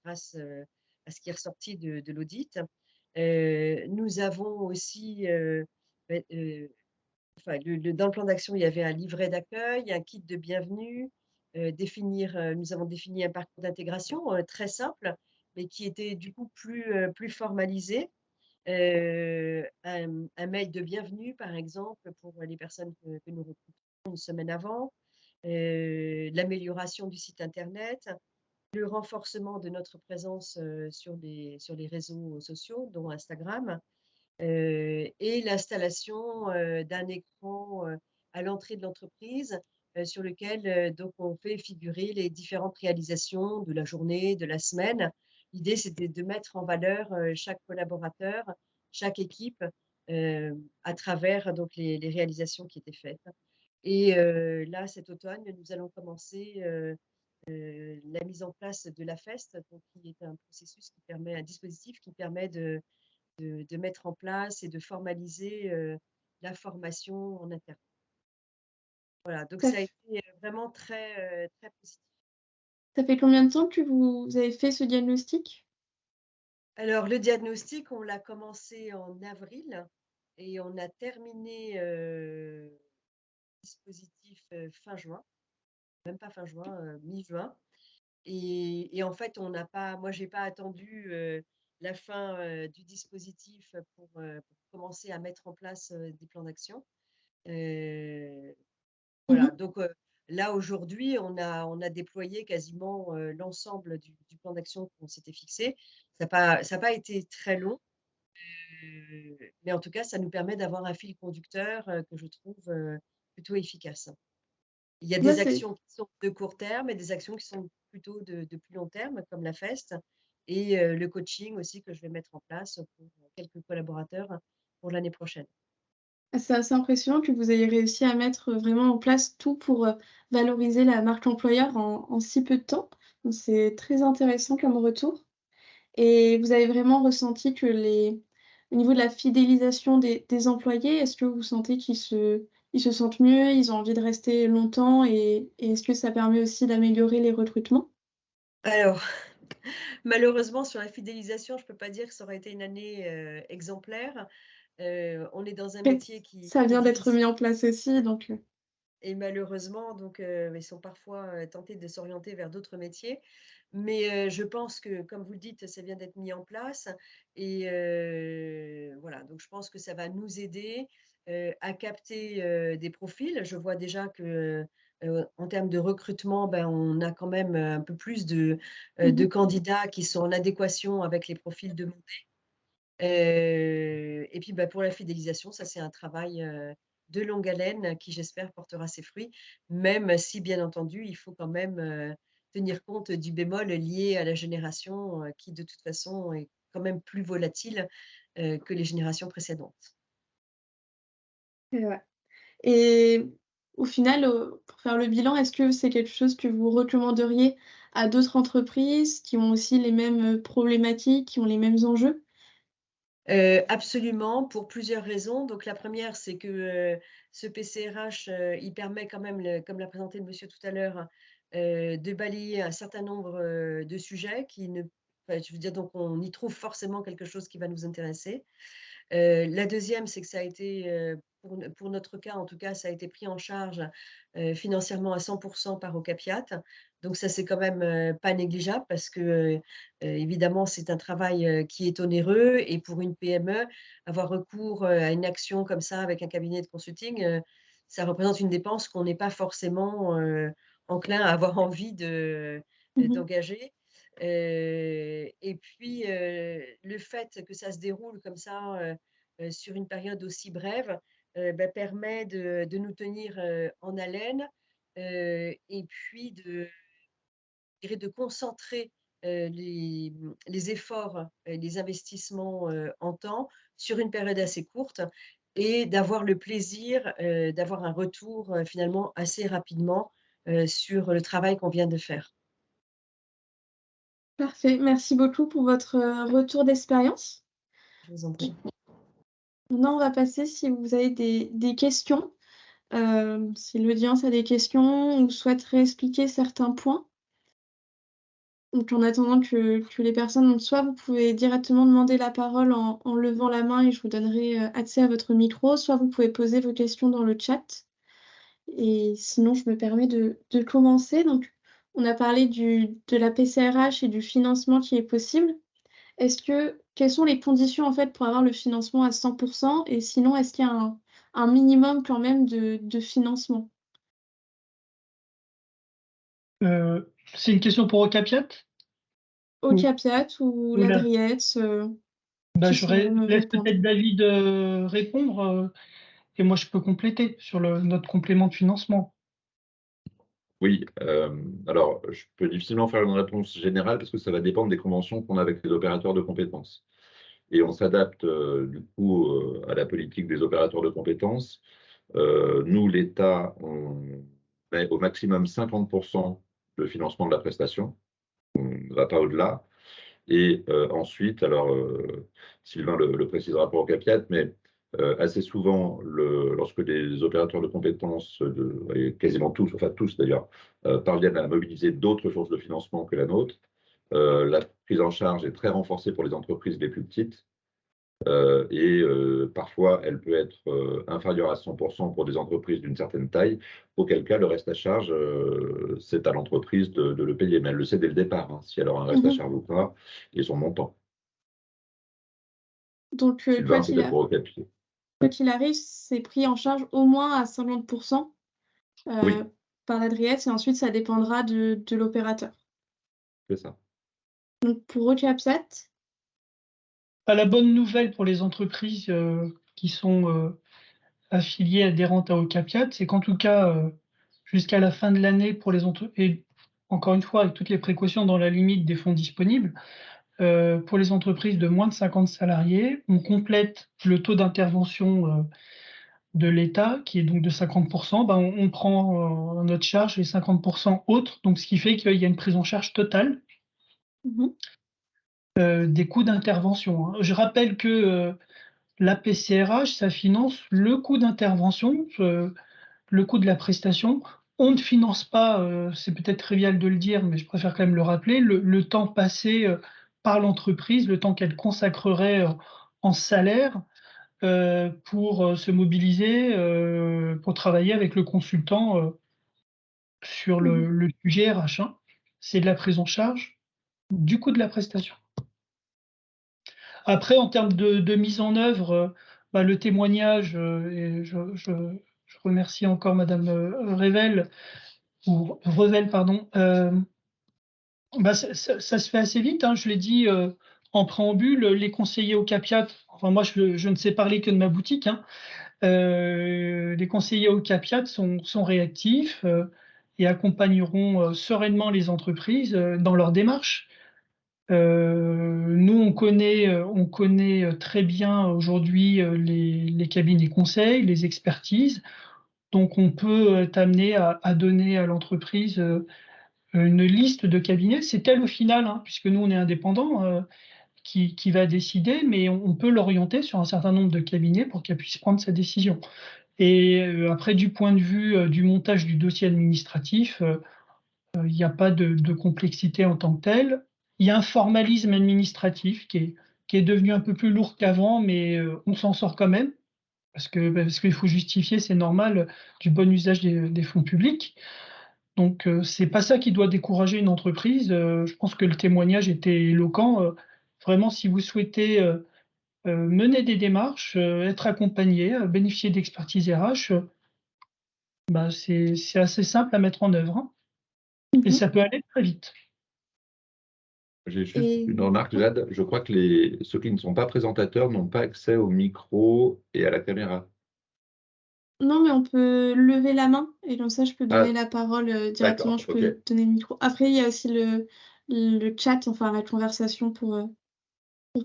grâce à ce qui est ressorti de l'audit. Nous avons aussi, dans le plan d'action, il y avait un livret d'accueil, un kit de bienvenue, nous avons défini un parcours d'intégration très simple, mais qui était du coup plus formalisé. Un mail de bienvenue, par exemple, pour les personnes que nous recrutons une semaine avant, l'amélioration du site internet, le renforcement de notre présence sur les réseaux sociaux, dont Instagram, et l'installation d'un écran à l'entrée de l'entreprise sur lequel donc on fait figurer les différentes réalisations de la journée, de la semaine. L'idée, c'était de mettre en valeur chaque collaborateur, chaque équipe à travers donc les réalisations qui étaient faites. Et là, cet automne, nous allons commencer la mise en place de la FEST, donc, qui est un dispositif qui permet de mettre en place et de formaliser la formation en interne. Voilà, donc ça a été vraiment très positif. Ça fait combien de temps que vous avez fait ce diagnostic? Alors, le diagnostic, on l'a commencé en avril et on a terminé le dispositif fin juin, même pas fin juin, mi-juin. Et en fait, moi, j'ai pas attendu la fin du dispositif pour commencer à mettre en place des plans d'action. Voilà, donc là, aujourd'hui, on a déployé quasiment l'ensemble du plan d'action qu'on s'était fixé. Ça n'a pas été très long, mais en tout cas, ça nous permet d'avoir un fil conducteur que je trouve plutôt efficace. Il y a Ouais, des actions qui sont de court terme et des actions qui sont plutôt de plus long terme, comme la FEST, et le coaching aussi que je vais mettre en place pour quelques collaborateurs pour l'année prochaine. c'est assez impressionnant que vous ayez réussi à mettre vraiment en place tout pour valoriser la marque employeur en si peu de temps. Donc, c'est très intéressant comme retour. Et vous avez vraiment ressenti que au niveau de la fidélisation des employés, est-ce que vous sentez ils se sentent mieux, ils ont envie de rester longtemps et est-ce que ça permet aussi d'améliorer les recrutements? Alors, malheureusement, sur la fidélisation, je ne peux pas dire que ça aurait été une année exemplaire. On est dans un Après, métier qui ça est vient d'être difficile mis en place aussi, donc et malheureusement, donc, ils sont parfois tentés de s'orienter vers d'autres métiers. Mais je pense que, comme vous le dites, ça vient d'être mis en place. Et voilà, donc je pense que ça va nous aider à capter des profils. Je vois déjà que en termes de recrutement, on a quand même un peu plus de candidats qui sont en adéquation avec les profils demandés. Et puis, pour la fidélisation, ça, c'est un travail de longue haleine qui, j'espère, portera ses fruits, même si, bien entendu, il faut quand même tenir compte du bémol lié à la génération qui, de toute façon, est quand même plus volatile que les générations précédentes. c'est vrai. Et au final, pour faire le bilan, est-ce que c'est quelque chose que vous recommanderiez à d'autres entreprises qui ont aussi les mêmes problématiques, qui ont les mêmes enjeux? Absolument, pour plusieurs raisons. Donc la première, c'est que ce PCRH, il permet quand même, comme l'a présenté le monsieur tout à l'heure, de balayer un certain nombre de sujets je veux dire, donc on y trouve forcément quelque chose qui va nous intéresser. La deuxième, c'est que ça a été, pour notre cas en tout cas, ça a été pris en charge financièrement à 100% par Ocapiat. Donc ça, c'est quand même pas négligeable parce que évidemment, c'est un travail qui est onéreux et pour une PME, avoir recours à une action comme ça avec un cabinet de consulting, ça représente une dépense qu'on n'est pas forcément enclin à avoir envie Mmh. d'engager. Et puis, le fait que ça se déroule comme ça, sur une période aussi brève, permet de nous tenir en haleine, et puis dirais, de concentrer les efforts et les investissements en temps sur une période assez courte et d'avoir le plaisir d'avoir un retour finalement assez rapidement sur le travail qu'on vient de faire. Parfait. Merci beaucoup pour votre retour d'expérience. Je vous en prie. Maintenant, on va passer si vous avez des questions. Si l'audience a des questions ou souhaite réexpliquer certains points. Donc, en attendant que les personnes, soit vous pouvez directement demander la parole en levant la main et je vous donnerai accès à votre micro, soit vous pouvez poser vos questions dans le chat. Et sinon, je me permets de commencer. Donc, on a parlé de la PCRH et du financement qui est possible. Quelles sont les conditions en fait pour avoir le financement à 100%? Et sinon, est-ce qu'il y a un minimum quand même de financement? C'est une question pour Ocapiat? Au Capiat ou Ou la- l'Adriette, Je qui saurait me laisse répondre? peut-être David répondre et moi je peux compléter sur notre complément de financement. Oui, alors je peux difficilement faire une réponse générale parce que ça va dépendre des conventions qu'on a avec les opérateurs de compétences. Et on s'adapte du coup à la politique des opérateurs de compétences. Nous, l'État, on met au maximum 50% de financement de la prestation. On ne va pas au-delà. Et ensuite, alors Sylvain le précisera pour Capiat, mais assez souvent, lorsque les opérateurs de compétences, et quasiment tous, enfin tous d'ailleurs, parviennent à mobiliser d'autres sources de financement que la nôtre, la prise en charge est très renforcée pour les entreprises les plus petites. Et parfois, elle peut être inférieure à 100% pour des entreprises d'une certaine taille, auquel cas le reste à charge, c'est à l'entreprise de le payer. Mais elle le sait dès le départ, hein, si elle aura un reste à charge ou pas, et son montant. Donc, Sylvain, peut-être pour recapituler. quoi qu'il arrive, c'est pris en charge au moins à 50% Oui, par l'Adriette et ensuite, ça dépendra de l'opérateur. c'est ça. Donc, pour Ocapiat, La bonne nouvelle pour les entreprises qui sont affiliées adhérentes à Ocapiat, c'est qu'en tout cas, jusqu'à la fin de l'année, pour les entreprises, et encore une fois, avec toutes les précautions dans la limite des fonds disponibles, pour les entreprises de moins de 50 salariés, on complète le taux d'intervention de l'État, qui est donc de 50%, on prend en notre charge les 50% autres, donc ce qui fait qu'il y a une prise en charge totale des coûts d'intervention, hein. Je rappelle que la PCRH, ça finance le coût d'intervention, le coût de la prestation. On ne finance pas, c'est peut-être trivial de le dire, mais je préfère quand même le rappeler, le temps passé par l'entreprise, le temps qu'elle consacrerait en salaire pour se mobiliser, pour travailler avec le consultant sur le sujet RH, hein. C'est de la prise en charge du coût de la prestation. Après, en termes de mise en œuvre, le témoignage, et je remercie encore Madame Revel, pardon, ça se fait assez vite, hein. Je l'ai dit en préambule, les conseillers au Capiat, enfin moi je ne sais parler que de ma boutique, hein. Les conseillers au Capiat sont réactifs et accompagneront sereinement les entreprises dans leur démarche. Nous, on connaît très bien aujourd'hui les cabinets conseils, les expertises. Donc, on peut être amené à donner à l'entreprise une liste de cabinets. C'est elle au final, hein, puisque nous, on est indépendant, qui va décider, mais on peut l'orienter sur un certain nombre de cabinets pour qu'elle puisse prendre sa décision. Et après, du point de vue du montage du dossier administratif, il n'y a pas de complexité en tant que telle. Il y a un formalisme administratif qui est devenu un peu plus lourd qu'avant, mais on s'en sort quand même, parce qu'il faut justifier, c'est normal, du bon usage des fonds publics. Donc, c'est pas ça qui doit décourager une entreprise. Je pense que le témoignage était éloquent. Vraiment, si vous souhaitez mener des démarches, être accompagné, bénéficier d'expertise RH, c'est assez simple à mettre en œuvre, hein. Et ça peut aller très vite. J'ai juste Et une remarque, Jade. Je crois que ceux qui ne sont pas présentateurs n'ont pas accès au micro et à la caméra. Non, mais on peut lever la main et comme ça, je peux donner Ah, la parole directement, d'accord, je ok. peux donner le micro. Après, il y a aussi le chat, enfin la conversation pour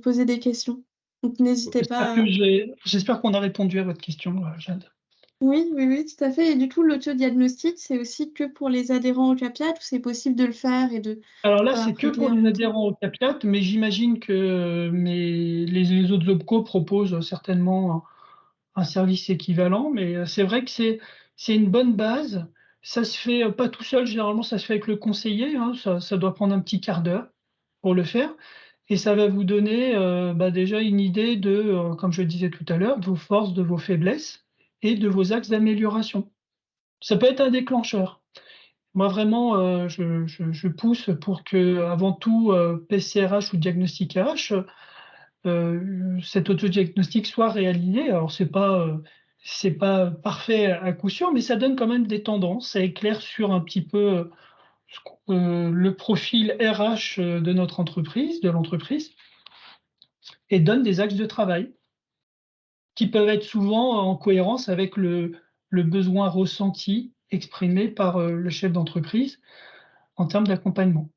poser des questions. Donc n'hésitez J'espère pas. que j'espère qu'on a répondu à votre question, Jade. Oui, oui, oui, tout à fait. Et du coup, l'autodiagnostic, c'est aussi que pour les adhérents au CAPIAT ou c'est possible de le faire et de Alors là, c'est que appliquer pour en les même temps? adhérents au CAPIAT, mais j'imagine que les autres OPCO proposent certainement un service équivalent, mais c'est vrai que c'est une bonne base. Ça se fait pas tout seul, généralement ça se fait avec le conseiller, hein. Ça doit prendre un petit quart d'heure pour le faire. Et ça va vous donner déjà une idée de, comme je le disais tout à l'heure, de vos forces, de vos faiblesses et de vos axes d'amélioration. Ça peut être un déclencheur. Moi, vraiment, je pousse pour que, avant tout, PCRH ou diagnostic RH, cet autodiagnostic soit réalisé. Alors, c'est pas parfait à coup sûr, mais ça donne quand même des tendances. Ça éclaire sur un petit peu le profil RH de notre entreprise, de l'entreprise, et donne des axes de travail qui peuvent être souvent en cohérence avec le besoin ressenti, exprimé par le chef d'entreprise en termes d'accompagnement.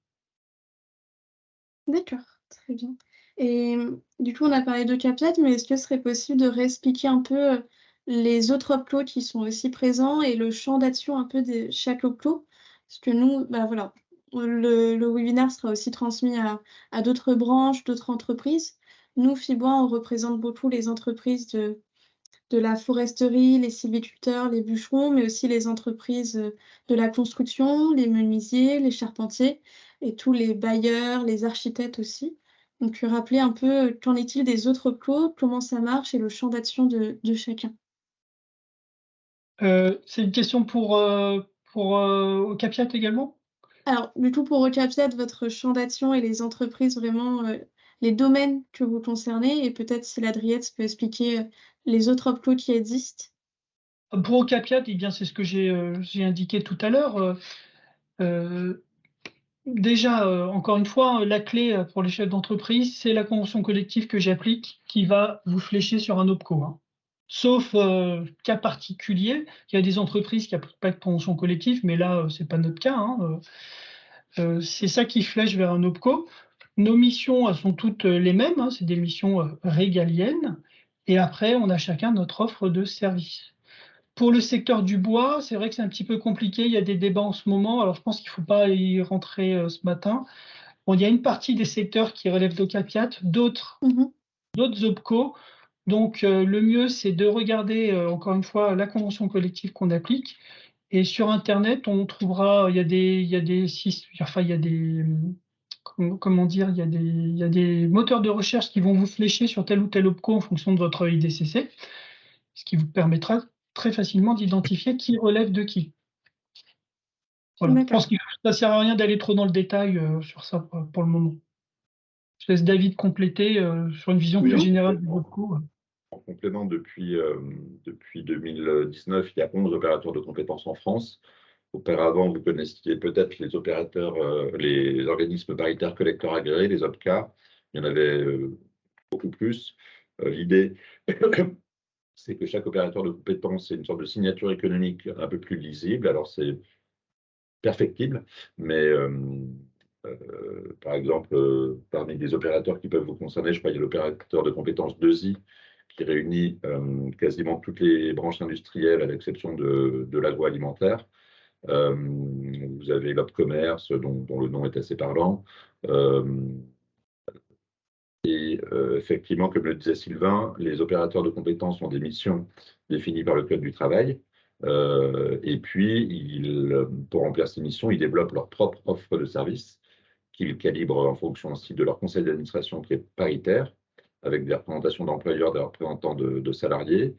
D'accord, très bien. Et du coup, on a parlé de CAPIAT, mais est-ce que ce serait possible de réexpliquer un peu les autres OPCO qui sont aussi présents et le champ d'action un peu de chaque OPCO? Parce que nous, bah voilà, le webinaire sera aussi transmis à d'autres branches, d'autres entreprises. Nous, Fibois, on représente beaucoup les entreprises de la foresterie, les sylviculteurs, les bûcherons, mais aussi les entreprises de la construction, les menuisiers, les charpentiers et tous les bailleurs, les architectes aussi. Donc, rappeler un peu qu'en est-il des autres OPCO, comment ça marche et le champ d'action de chacun. C'est une question pour au CAPIAT également? Alors, du coup, pour recapier votre champ d'action et les entreprises, vraiment, les domaines que vous concernez, et peut-être si l'Adriette peut expliquer les autres OPCO qui existent. Pour au CAPIAT, eh bien, c'est ce que j'ai indiqué tout à l'heure. Euh, Déjà, encore une fois, la clé pour les chefs d'entreprise, c'est la convention collective que j'applique qui va vous flécher sur un OPCO, hein. Sauf cas particulier, il y a des entreprises qui n'appliquent pas de convention collective, mais là, c'est pas notre cas, hein. C'est ça qui flèche vers un OPCO. Nos missions, elles sont toutes les mêmes, hein, c'est des missions régaliennes. Et après, on a chacun notre offre de service. Pour le secteur du bois, c'est vrai que c'est un petit peu compliqué. Il y a des débats en ce moment. Alors, je pense qu'il ne faut pas y rentrer ce matin. Bon, il y a une partie des secteurs qui relèvent d'OCAPIAT, d'autres OPCO. Donc, le mieux, c'est de regarder, encore une fois, la convention collective qu'on applique. Et sur Internet, on trouvera, il y a des, comment dire, il y a des moteurs de recherche qui vont vous flécher sur tel ou tel OPCO en fonction de votre IDCC, ce qui vous permettra très facilement d'identifier qui relève de qui. Voilà. Je pense D'accord. que ça ne sert à rien d'aller trop dans le détail sur ça pour le moment. Je laisse David compléter sur une vision Oui, plus en générale du complément, OPCO. en complément, depuis 2019, il y a 11 opérateurs de compétences en France. Auparavant, vous connaissiez peut-être les opérateurs, les organismes paritaires collecteurs agréés, les OPCA. Il y en avait beaucoup plus. L'idée, c'est que chaque opérateur de compétences ait une sorte de signature économique un peu plus lisible. Alors, c'est perfectible, mais par exemple, parmi les opérateurs qui peuvent vous concerner, je crois qu'il y a l'opérateur de compétences 2I qui réunit quasiment toutes les branches industrielles à l'exception de l'agroalimentaire. Vous avez l'Opcommerce, dont le nom est assez parlant. Effectivement, comme le disait Sylvain, les opérateurs de compétences ont des missions définies par le Code du travail. Et puis, pour remplir ces missions, ils développent leur propre offre de services qu'ils calibrent en fonction aussi de leur conseil d'administration qui est paritaire, avec des représentations d'employeurs, des représentants de salariés.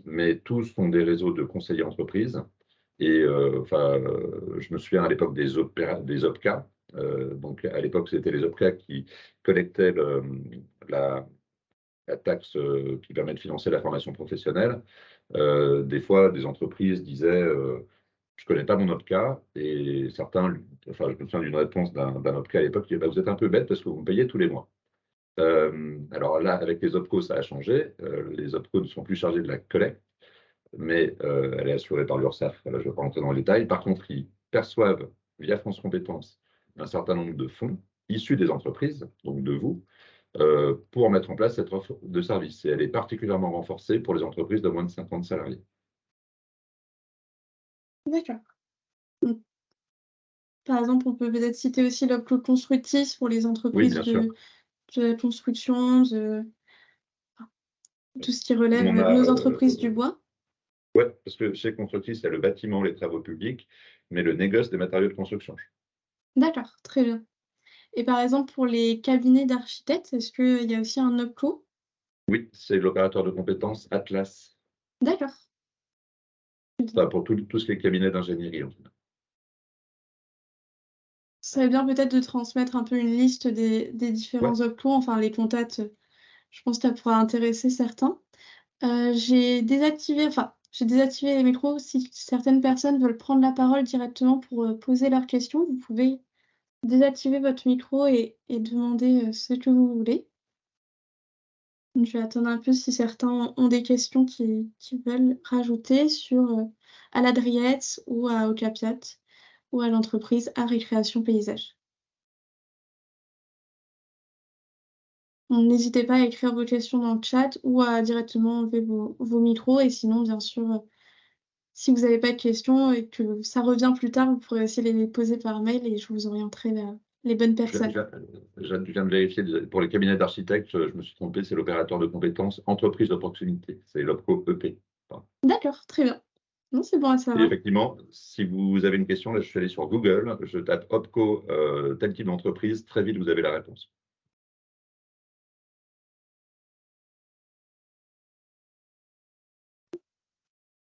Mais tous sont des réseaux de conseillers entreprises. Et je me souviens à l'époque des OPCA. Donc à l'époque, c'était les OPCA qui collectaient la taxe qui permet de financer la formation professionnelle. Des fois, des entreprises disaient je ne connais pas mon OPCA, et certains, enfin, je me souviens d'une réponse d'un OPCA à l'époque qui disait vous êtes un peu bête parce que vous me payez tous les mois. Alors là, avec les OPCO, ça a changé. Les OPCO ne sont plus chargés de la collecte, mais elle est assurée par l'URSSAF. Là, je ne vais pas rentrer dans les détails. Par contre, ils perçoivent via France Compétences un certain nombre de fonds issus des entreprises, donc de vous, pour mettre en place cette offre de service. Et elle est particulièrement renforcée pour les entreprises de moins de 50 salariés. D'accord. Donc, par exemple, on peut peut-être citer aussi l'Opco Constructis pour les entreprises bien sûr. de la construction, de tout ce qui relève On a, nos entreprises du bois. Oui, parce que chez Constructis, c'est le bâtiment, les travaux publics, mais le négoce des matériaux de construction. D'accord, très bien. Et par exemple, pour les cabinets d'architectes, est-ce qu'il y a aussi un Opco? Oui, c'est l'opérateur de compétences Atlas. D'accord. Enfin, pour tout ce qui est cabinet d'ingénierie, en fait. Ce serait bien peut-être de transmettre un peu une liste des différents Opco, enfin les contacts, je pense que ça pourra intéresser certains. J'ai désactivé les micros. Si certaines personnes veulent prendre la parole directement pour poser leurs questions, vous pouvez désactiver votre micro et demander ce que vous voulez. Donc, je vais attendre un peu si certains ont des questions qu'ils veulent rajouter à l'Adriette ou à Ocapiat ou à l'entreprise Art et Création Paysage. Donc, n'hésitez pas à écrire vos questions dans le chat ou à directement enlever vos micros. Et sinon, bien sûr, si vous n'avez pas de questions et que ça revient plus tard, vous pourrez aussi les poser par mail et je vous orienterai vers les bonnes personnes. Je viens de vérifier, pour les cabinets d'architectes, je me suis trompé, c'est l'opérateur de compétences entreprise de proximité. C'est l'OPCO EP. D'accord, très bien. Non, c'est bon à Et savoir. effectivement, si vous avez une question, là, je suis allé sur Google, je tape OPCO, tel type d'entreprise, très vite, vous avez la réponse.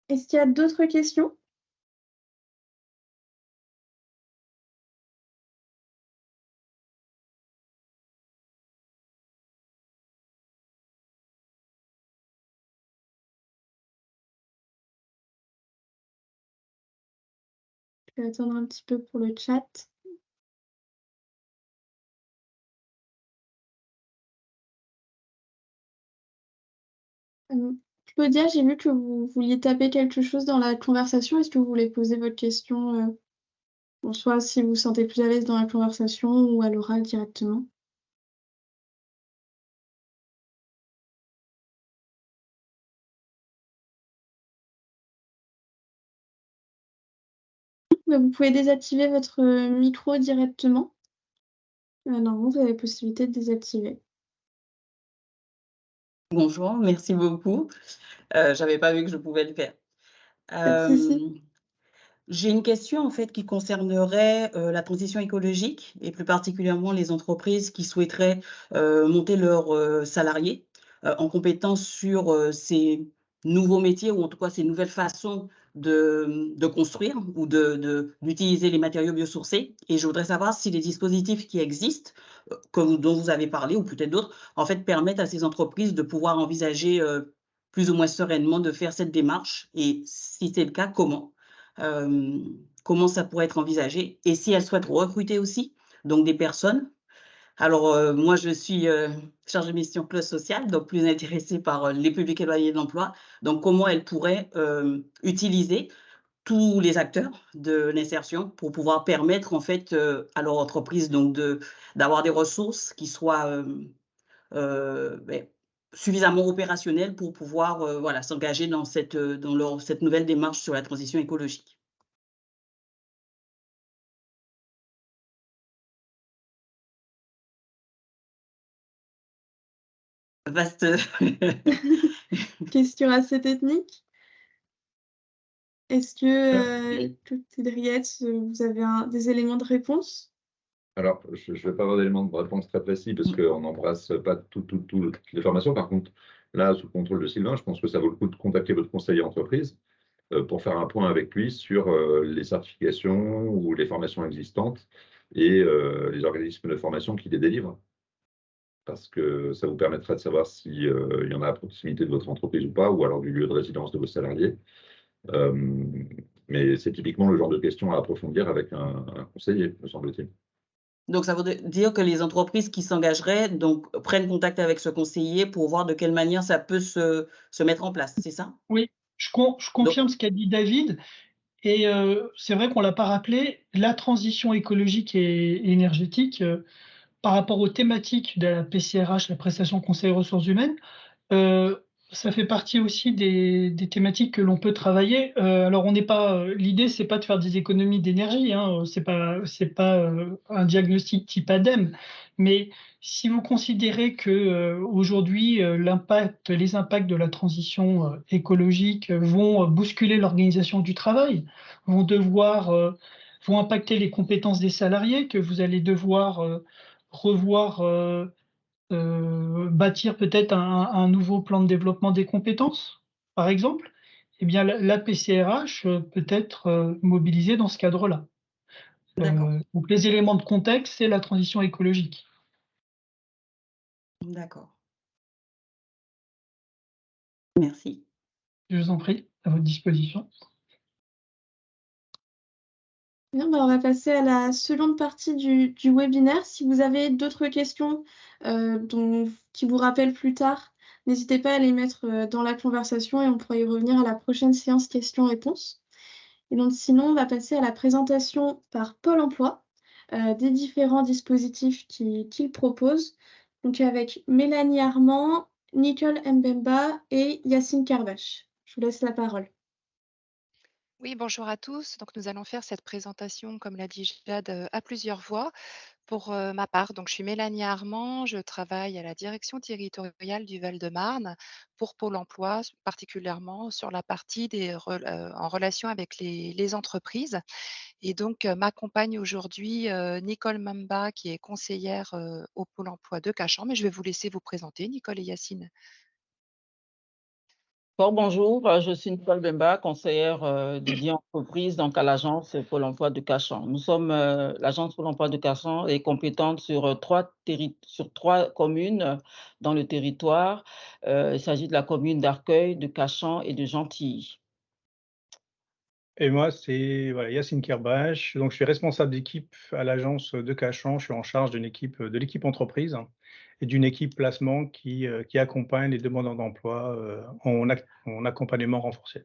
Est-ce qu'il y a d'autres questions? Je vais attendre un petit peu pour le chat. Claudia, j'ai vu que vous vouliez taper quelque chose dans la conversation. Est-ce que vous voulez poser votre question soit si vous vous sentez plus à l'aise dans la conversation ou à l'oral directement? Vous pouvez désactiver votre micro directement. Normalement, vous avez la possibilité de désactiver. Bonjour, merci beaucoup. J'avais pas vu que je pouvais le faire. Pas de souci. J'ai une question en fait qui concernerait la transition écologique et plus particulièrement les entreprises qui souhaiteraient monter leurs salariés en compétence sur ces nouveaux métiers ou en tout cas ces nouvelles façons de construire ou d'utiliser les matériaux biosourcés. Et je voudrais savoir si les dispositifs qui existent, dont vous avez parlé ou peut-être d'autres, en fait permettent à ces entreprises de pouvoir envisager plus ou moins sereinement de faire cette démarche et si c'est le cas, comment? Comment ça pourrait être envisagé et si elles souhaitent recruter aussi, donc des personnes. Alors, moi, je suis chargée de mission clause sociale, donc plus intéressée par les publics éloignés de l'emploi. Donc, comment elles pourraient utiliser tous les acteurs de l'insertion pour pouvoir permettre en fait à leur entreprise donc d'avoir des ressources qui soient suffisamment opérationnelles pour pouvoir voilà, s'engager dans cette nouvelle démarche sur la transition écologique. Vaste. Question assez technique. Est-ce que, Henriette, vous avez des éléments de réponse? Alors, je ne vais pas avoir d'éléments de réponse très précis parce qu'on n'embrasse pas toutes les formations. Par contre, là, sous le contrôle de Sylvain, je pense que ça vaut le coup de contacter votre conseiller entreprise pour faire un point avec lui sur les certifications ou les formations existantes et les organismes de formation qui les délivrent. Parce que ça vous permettra de savoir s'il y en a à proximité de votre entreprise ou pas, ou alors du lieu de résidence de vos salariés. Mais c'est typiquement le genre de questions à approfondir avec un conseiller, me semble-t-il. Donc, ça veut dire que les entreprises qui s'engageraient donc prennent contact avec ce conseiller pour voir de quelle manière ça peut se mettre en place, c'est ça? Oui, Je Donc, confirme ce qu'a dit David et c'est vrai qu'on l'a pas rappelé, la transition écologique et énergétique, par rapport aux thématiques de la PCRH, la prestation conseil ressources humaines, ça fait partie aussi des thématiques que l'on peut travailler. Alors on n'est pas, l'idée c'est pas de faire des économies d'énergie, hein, c'est pas un diagnostic type ADEME, mais si vous considérez que aujourd'hui les impacts de la transition écologique vont bousculer l'organisation du travail, vont impacter les compétences des salariés, que vous allez devoir revoir bâtir peut-être un nouveau plan de développement des compétences, par exemple, eh bien la PCRH peut être mobilisée dans ce cadre-là. d'accord, Donc les éléments de contexte, c'est la transition écologique. d'accord. Merci. Je vous en prie, à votre disposition. Bien, on va passer à la seconde partie du webinaire. Si vous avez d'autres questions qui vous rappellent plus tard, n'hésitez pas à les mettre dans la conversation et on pourra y revenir à la prochaine séance questions-réponses. Et donc sinon, on va passer à la présentation par Pôle emploi des différents dispositifs qu'il propose. Donc avec Mélanie Armand, Nicole Mbemba et Yacine Karbache. Je vous laisse la parole. Oui, bonjour à tous. Donc, nous allons faire cette présentation, comme l'a dit Jade, à plusieurs voix. Pour ma part, donc, je suis Mélanie Armand, je travaille à la direction territoriale du Val-de-Marne pour Pôle emploi, particulièrement sur la partie en relation avec les entreprises. Et donc, m'accompagne aujourd'hui Nicole Mamba, qui est conseillère au Pôle emploi de Cachan. Mais je vais vous laisser vous présenter, Nicole et Yacine. Fort bonjour, je suis Nicole Bemba, conseillère dédiée entreprise donc à l'agence Pôle emploi de Cachan. Nous sommes l'agence Pôle emploi de Cachan est compétente sur trois communes dans le territoire. Il s'agit de la commune d'Arcueil, de Cachan et de Gentilly. Et moi, c'est voilà, Yacine Kirbache. Donc, je suis responsable d'équipe à l'agence de Cachan. Je suis en charge de l'équipe entreprise et d'une équipe placement qui accompagne les demandeurs d'emploi en accompagnement renforcé.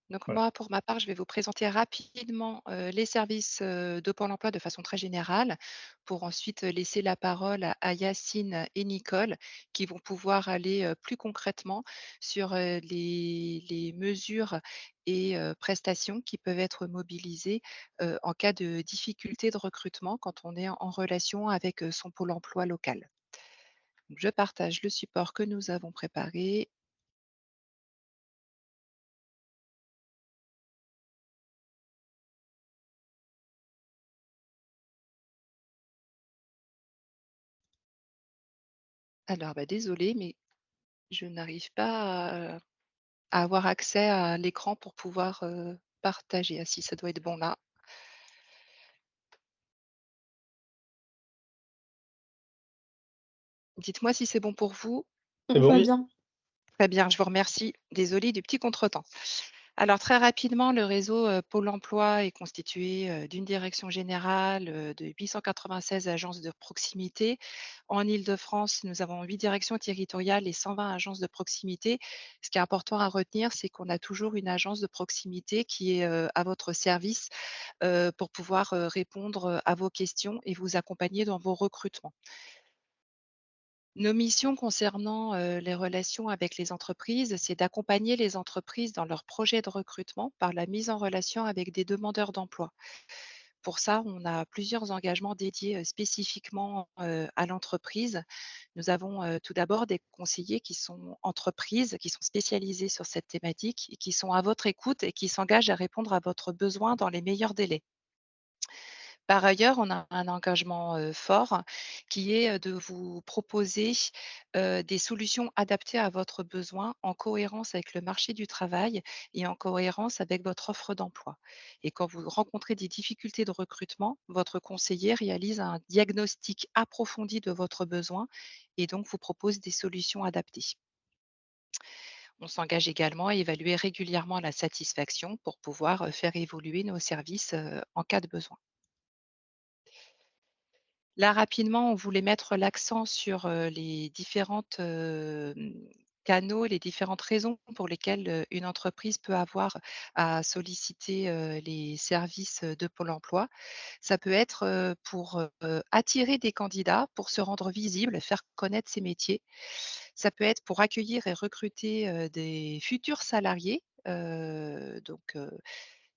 Donc Voilà. moi, pour ma part, je vais vous présenter rapidement les services de Pôle emploi de façon très générale, pour ensuite laisser la parole à Yacine et Nicole, qui vont pouvoir aller plus concrètement sur les mesures et prestations qui peuvent être mobilisées en cas de difficulté de recrutement quand on est en relation avec son Pôle emploi local. Donc, je partage le support que nous avons préparé. Alors, désolée, mais je n'arrive pas à avoir accès à l'écran pour pouvoir partager. Ah si, ça doit être bon là. Dites-moi si c'est bon pour vous. On C'est bon? voit Oui. bien. Très bien, je vous remercie. Désolée du petit contretemps. Alors très rapidement, le réseau Pôle emploi est constitué d'une direction générale de 896 agences de proximité. En Île-de-France, nous avons 8 directions territoriales et 120 agences de proximité. Ce qui est important à retenir, c'est qu'on a toujours une agence de proximité qui est à votre service pour pouvoir répondre à vos questions et vous accompagner dans vos recrutements. Nos missions concernant les relations avec les entreprises, c'est d'accompagner les entreprises dans leurs projets de recrutement par la mise en relation avec des demandeurs d'emploi. Pour ça, on a plusieurs engagements dédiés spécifiquement à l'entreprise. Nous avons tout d'abord des conseillers qui sont entreprises, qui sont spécialisés sur cette thématique et qui sont à votre écoute et qui s'engagent à répondre à votre besoin dans les meilleurs délais. Par ailleurs, on a un engagement fort qui est de vous proposer des solutions adaptées à votre besoin en cohérence avec le marché du travail et en cohérence avec votre offre d'emploi. Et quand vous rencontrez des difficultés de recrutement, votre conseiller réalise un diagnostic approfondi de votre besoin et donc vous propose des solutions adaptées. On s'engage également à évaluer régulièrement la satisfaction pour pouvoir faire évoluer nos services en cas de besoin. Là, rapidement, on voulait mettre l'accent sur les différentes canaux, les différentes raisons pour lesquelles une entreprise peut avoir à solliciter les services de Pôle emploi. Ça peut être pour attirer des candidats, pour se rendre visible, faire connaître ses métiers. Ça peut être pour accueillir et recruter des futurs salariés,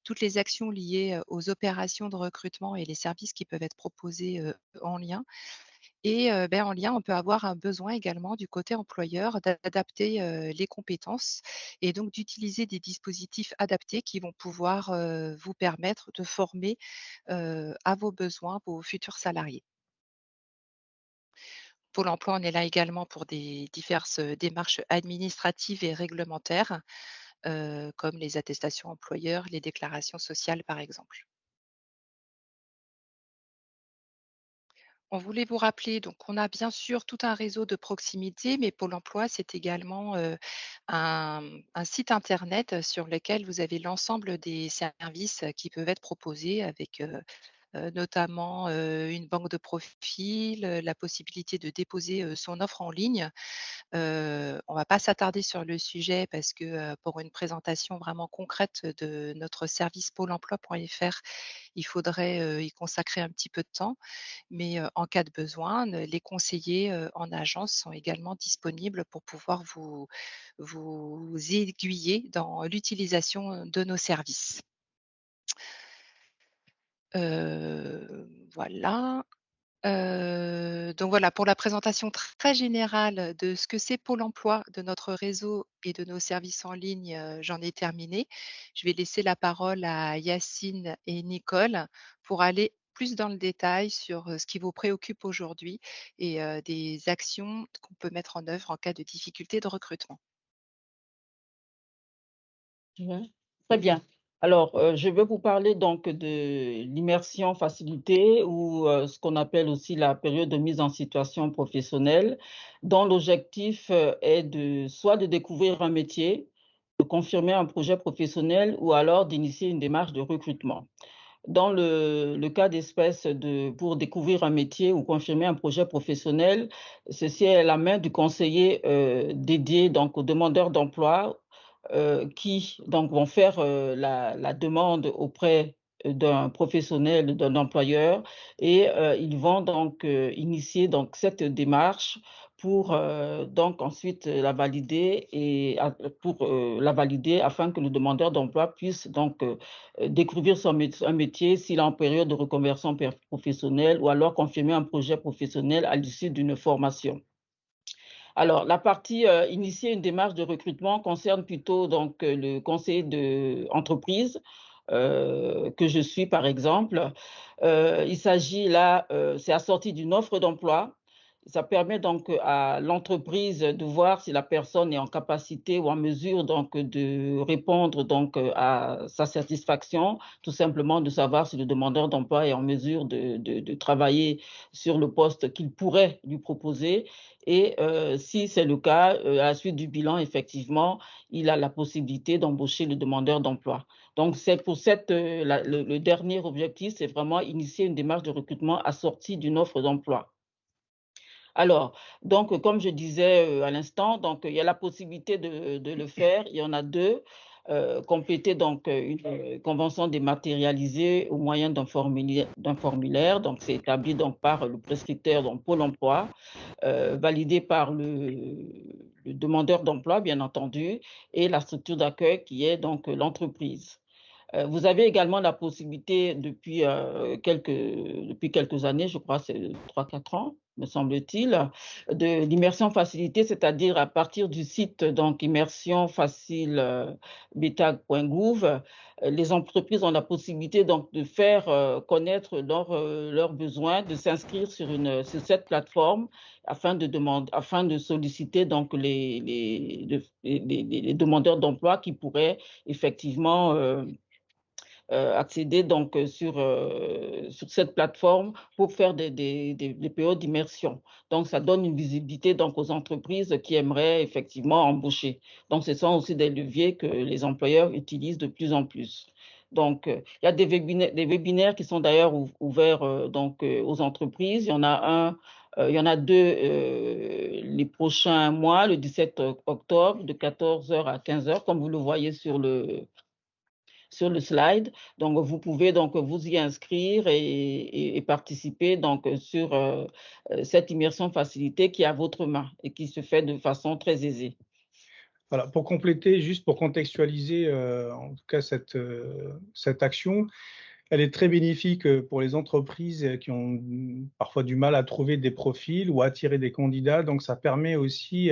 toutes les actions liées aux opérations de recrutement et les services qui peuvent être proposés en lien. Et en lien, on peut avoir un besoin également du côté employeur d'adapter les compétences et donc d'utiliser des dispositifs adaptés qui vont pouvoir vous permettre de former à vos besoins vos futurs salariés. Pôle emploi, on est là également pour des diverses démarches administratives et réglementaires, comme les attestations employeurs, les déclarations sociales, par exemple. On voulait vous rappeler, donc on a bien sûr tout un réseau de proximité, mais Pôle emploi, c'est également un site internet sur lequel vous avez l'ensemble des services qui peuvent être proposés avec notamment une banque de profils, la possibilité de déposer son offre en ligne. On va pas s'attarder sur le sujet parce que pour une présentation vraiment concrète de notre service pôle emploi.fr, il faudrait y consacrer un petit peu de temps. Mais en cas de besoin, les conseillers en agence sont également disponibles pour pouvoir vous aiguiller dans l'utilisation de nos services. Voilà. Donc voilà, pour la présentation très générale de ce que c'est Pôle emploi, de notre réseau et de nos services en ligne, j'en ai terminé. Je vais laisser la parole à Yacine et Nicole pour aller plus dans le détail sur ce qui vous préoccupe aujourd'hui et des actions qu'on peut mettre en œuvre en cas de difficulté de recrutement. Ouais. Très bien. Alors, je vais vous parler donc de l'immersion facilitée ou ce qu'on appelle aussi la période de mise en situation professionnelle, dont l'objectif est soit de découvrir un métier, de confirmer un projet professionnel ou alors d'initier une démarche de recrutement. Dans le cas d'espèce pour découvrir un métier ou confirmer un projet professionnel, ceci est la main du conseiller dédié donc aux demandeurs d'emploi qui donc vont faire la demande auprès d'un professionnel, d'un employeur, et ils vont donc initier donc cette démarche pour donc ensuite la valider et pour la valider afin que le demandeur d'emploi puisse donc découvrir un métier s'il est en période de reconversion professionnelle ou alors confirmer un projet professionnel à l'issue d'une formation. Alors, la partie initier une démarche de recrutement concerne plutôt donc le conseiller d'entreprise que je suis, par exemple. Il s'agit là, c'est assorti d'une offre d'emploi. Ça permet donc à l'entreprise de voir si la personne est en capacité ou en mesure donc de répondre donc à sa satisfaction, tout simplement de savoir si le demandeur d'emploi est en mesure de travailler sur le poste qu'il pourrait lui proposer. Et si c'est le cas, à la suite du bilan, effectivement, il a la possibilité d'embaucher le demandeur d'emploi. Donc, c'est pour le dernier objectif, c'est vraiment initier une démarche de recrutement assortie d'une offre d'emploi. Alors, donc, comme je disais à l'instant, donc, il y a la possibilité de le faire. Il y en a deux. Compléter donc une convention dématérialisée au moyen d'un formulaire. Donc, c'est établi donc par le prescripteur, donc Pôle emploi, validé par le demandeur d'emploi, bien entendu, et la structure d'accueil qui est donc l'entreprise. Vous avez également la possibilité depuis quelques années, je crois c'est 3-4 ans, me semble-t-il, de l'immersion facilitée, c'est-à-dire à partir du site donc immersionfacile.betag.gouv, les entreprises ont la possibilité donc de faire connaître leurs besoins, de s'inscrire sur cette plateforme afin de solliciter donc les demandeurs d'emploi qui pourraient effectivement accéder donc sur cette plateforme pour faire des périodes d'immersion. Donc, ça donne une visibilité donc aux entreprises qui aimeraient effectivement embaucher. Donc, ce sont aussi des leviers que les employeurs utilisent de plus en plus. Donc, il y a des webinaires qui sont d'ailleurs ouverts donc aux entreprises. Il y en a un Il y en a 2 les prochains mois, le 17 octobre, de 14h à 15h, comme vous le voyez sur le slide. Donc, vous pouvez donc vous y inscrire et participer donc sur cette immersion facilitée qui est à votre main et qui se fait de façon très aisée. Voilà, pour compléter, juste pour contextualiser en tout cas cette action, elle est très bénéfique pour les entreprises qui ont parfois du mal à trouver des profils ou à attirer des candidats. Donc, ça permet aussi,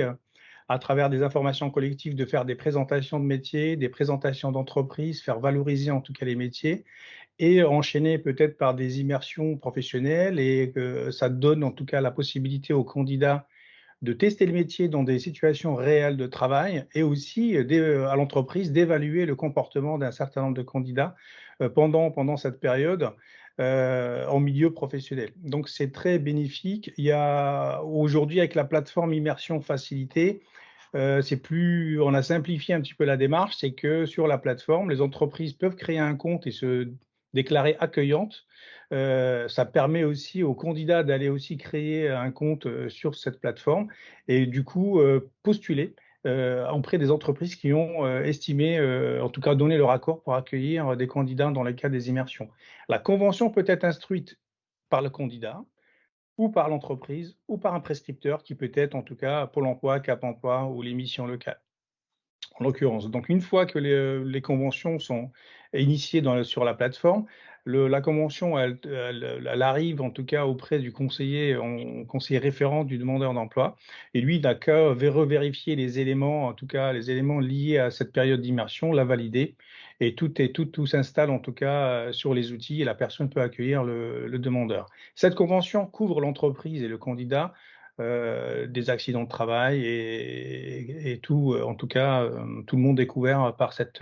à travers des informations collectives, de faire des présentations de métiers, des présentations d'entreprises, faire valoriser en tout cas les métiers et enchaîner peut-être par des immersions professionnelles. Et ça donne en tout cas la possibilité aux candidats de tester le métier dans des situations réelles de travail et aussi à l'entreprise d'évaluer le comportement d'un certain nombre de candidats pendant cette période en milieu professionnel. Donc, c'est très bénéfique. Il y a aujourd'hui, avec la plateforme Immersion Facilitée, on a simplifié un petit peu la démarche, c'est que sur la plateforme, les entreprises peuvent créer un compte et se déclarer accueillantes. Ça permet aussi aux candidats d'aller aussi créer un compte sur cette plateforme et du coup postuler auprès des entreprises qui ont estimé, en tout cas donné leur accord pour accueillir des candidats dans le cas des immersions. La convention peut être instruite par le candidat ou par l'entreprise ou par un prescripteur qui peut être en tout cas Pôle emploi, Cap emploi ou les missions locales. En l'occurrence. Donc, une fois que les conventions sont initiées sur la plateforme, la convention, elle arrive en tout cas auprès du conseiller référent du demandeur d'emploi. Et lui, il n'a qu'à revérifier les éléments, en tout cas les éléments liés à cette période d'immersion, la valider. Et tout s'installe en tout cas sur les outils et la personne peut accueillir le demandeur. Cette convention couvre l'entreprise et le candidat des accidents de travail et tout, en tout cas, tout le monde est couvert par cette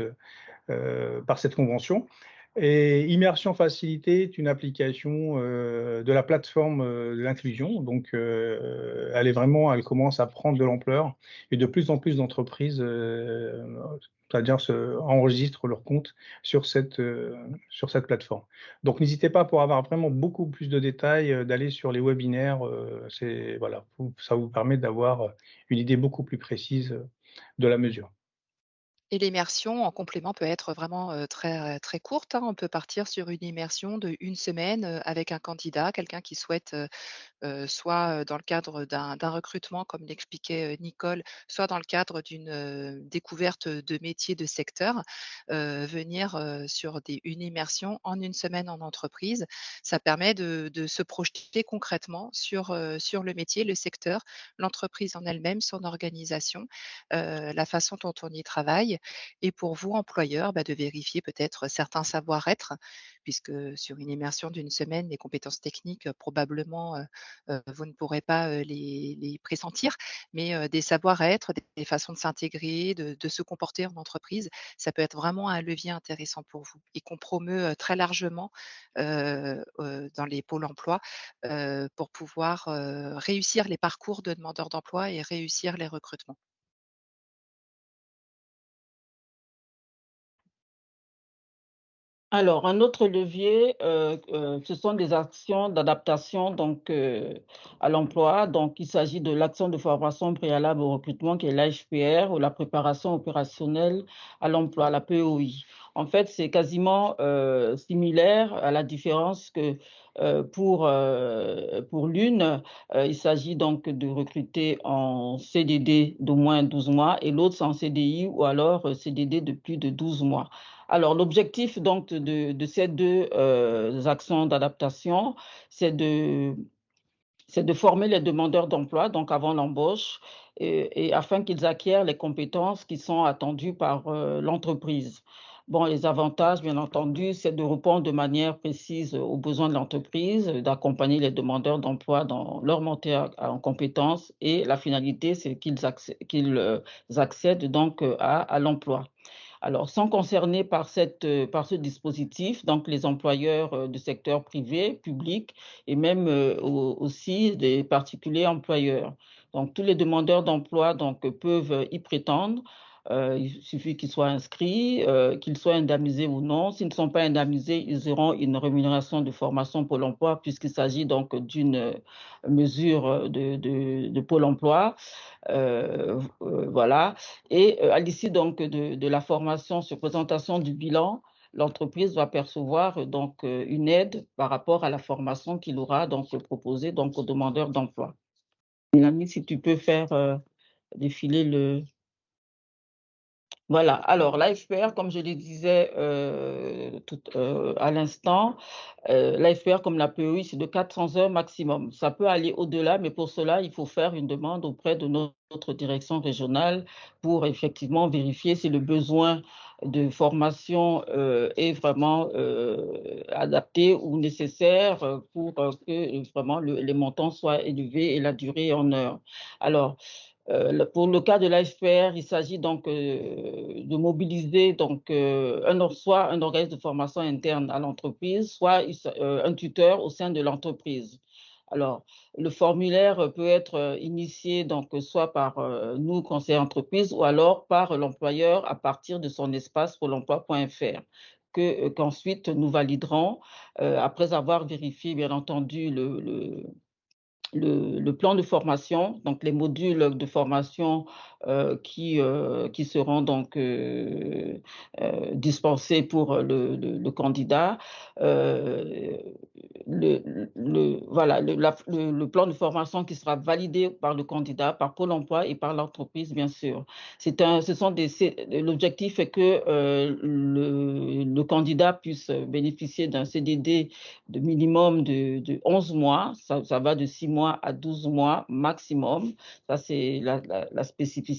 convention. Et Immersion Facilitée est une application de la plateforme de l'inclusion. Donc, elle commence à prendre de l'ampleur et de plus en plus d'entreprises, c'est-à-dire enregistrent leur compte sur cette plateforme. Donc, n'hésitez pas pour avoir vraiment beaucoup plus de détails d'aller sur les webinaires. Voilà, ça vous permet d'avoir une idée beaucoup plus précise de la mesure. Et l'immersion en complément peut être vraiment, très courte, hein. On peut partir sur une immersion de 1 semaine, avec un candidat, quelqu'un qui souhaite, soit, dans le cadre d'un recrutement comme l'expliquait, Nicole, soit dans le cadre d'une, découverte, de métiers, de secteurs, venir, sur une immersion en 1 semaine en entreprise. Ça permet de se projeter concrètement sur le métier, le secteur, l'entreprise en elle-même, son organisation, la façon dont on y travaille et pour vous, employeur, de vérifier peut-être certains savoir-être puisque sur une immersion d'1 semaine, les compétences techniques, probablement, vous ne pourrez pas, les pressentir, mais des savoir-être, des façons de s'intégrer, de se comporter en entreprise, ça peut être vraiment un levier intéressant pour vous et qu'on promeut, très largement, dans les pôles emploi, pour pouvoir, réussir les parcours de demandeurs d'emploi et réussir les recrutements. Alors, un autre levier, ce sont des actions d'adaptation donc à l'emploi. Donc, il s'agit de l'action de formation préalable au recrutement qui est l'AFPR ou la préparation opérationnelle à l'emploi, la POI. En fait, c'est quasiment similaire à la différence que pour l'une, il s'agit donc de recruter en CDD d'au moins 12 mois et l'autre c'est en CDI ou alors CDD de plus de 12 mois. Alors, l'objectif donc de ces 2 actions d'adaptation, c'est de former les demandeurs d'emploi, donc avant l'embauche, et afin qu'ils acquièrent les compétences qui sont attendues par l'entreprise. Bon, les avantages, bien entendu, c'est de répondre de manière précise aux besoins de l'entreprise, d'accompagner les demandeurs d'emploi dans leur montée en compétences, et la finalité, c'est qu'ils accèdent donc à l'emploi. Alors, sont concernés par ce dispositif, donc les employeurs du secteur privé, public et même aussi des particuliers employeurs. Donc, tous les demandeurs d'emploi donc, peuvent y prétendre. Il suffit qu'ils soient inscrits, qu'ils soient indemnisés ou non. S'ils ne sont pas indemnisés, ils auront une rémunération de formation Pôle emploi, puisqu'il s'agit donc d'une mesure de Pôle emploi. Voilà. Et à l'issue donc de la formation sur présentation du bilan, l'entreprise va percevoir donc une aide par rapport à la formation qu'il aura donc proposée donc aux demandeurs d'emploi. Mélanie, si tu peux faire défiler le... Voilà, alors l'AFPR, comme je le disais à l'instant, l'AFPR comme la POI, c'est de 400 heures maximum. Ça peut aller au-delà, mais pour cela, il faut faire une demande auprès de notre direction régionale pour effectivement vérifier si le besoin de formation est vraiment adapté ou nécessaire pour que vraiment les montants soient élevés et la durée en heures. Alors, pour le cas de l'AFPR, il s'agit donc de mobiliser donc, soit un organisme de formation interne à l'entreprise, soit un tuteur au sein de l'entreprise. Alors, le formulaire peut être initié donc, soit par nous, conseillers entreprise, ou alors par l'employeur à partir de son espace pôle-emploi.fr, qu'ensuite nous validerons après avoir vérifié, bien entendu, le plan de formation, donc les modules de formation qui seront donc dispensés pour le candidat. Voilà, le plan de formation qui sera validé par le candidat, par Pôle emploi et par l'entreprise, bien sûr. L'objectif est que le candidat puisse bénéficier d'un CDD de minimum de 11 mois, ça va de 6 mois à 12 mois maximum, ça c'est la spécificité.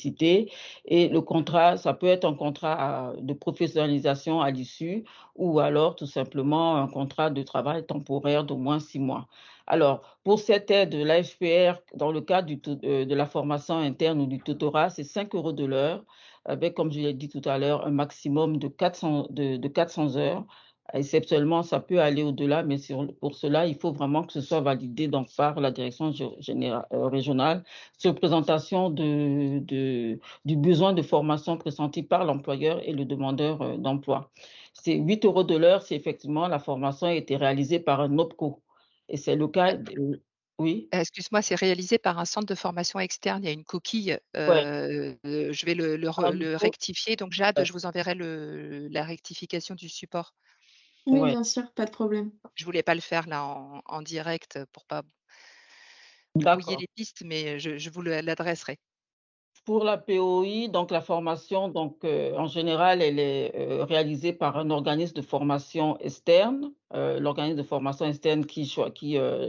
Et le contrat, ça peut être un contrat de professionnalisation à l'issue ou alors tout simplement un contrat de travail temporaire d'au moins 6 mois. Alors, pour cette aide de l'AFPR, dans le cadre de la formation interne ou du tutorat, c'est 5 € de l'heure, avec, comme je l'ai dit tout à l'heure, un maximum de 400 heures. Exceptionnellement, ça peut aller au-delà, mais pour cela, il faut vraiment que ce soit validé donc, par la direction régionale sur présentation du besoin de formation pressenti par l'employeur et le demandeur d'emploi. C'est 8 € de l'heure si effectivement la formation a été réalisée par un OPCO. Et c'est le cas Oui. Excuse-moi, c'est réalisé par un centre de formation externe. Il y a une coquille. Ouais. Je vais le rectifier. Donc, Jade, je vous enverrai la rectification du support. Oui, Ouais. bien sûr, pas de problème. Je voulais pas le faire là en direct pour pas brouiller les pistes, mais je vous l'adresserai. Pour la POI, donc la formation, donc en général, elle est réalisée par un organisme de formation externe, l'organisme de formation externe qui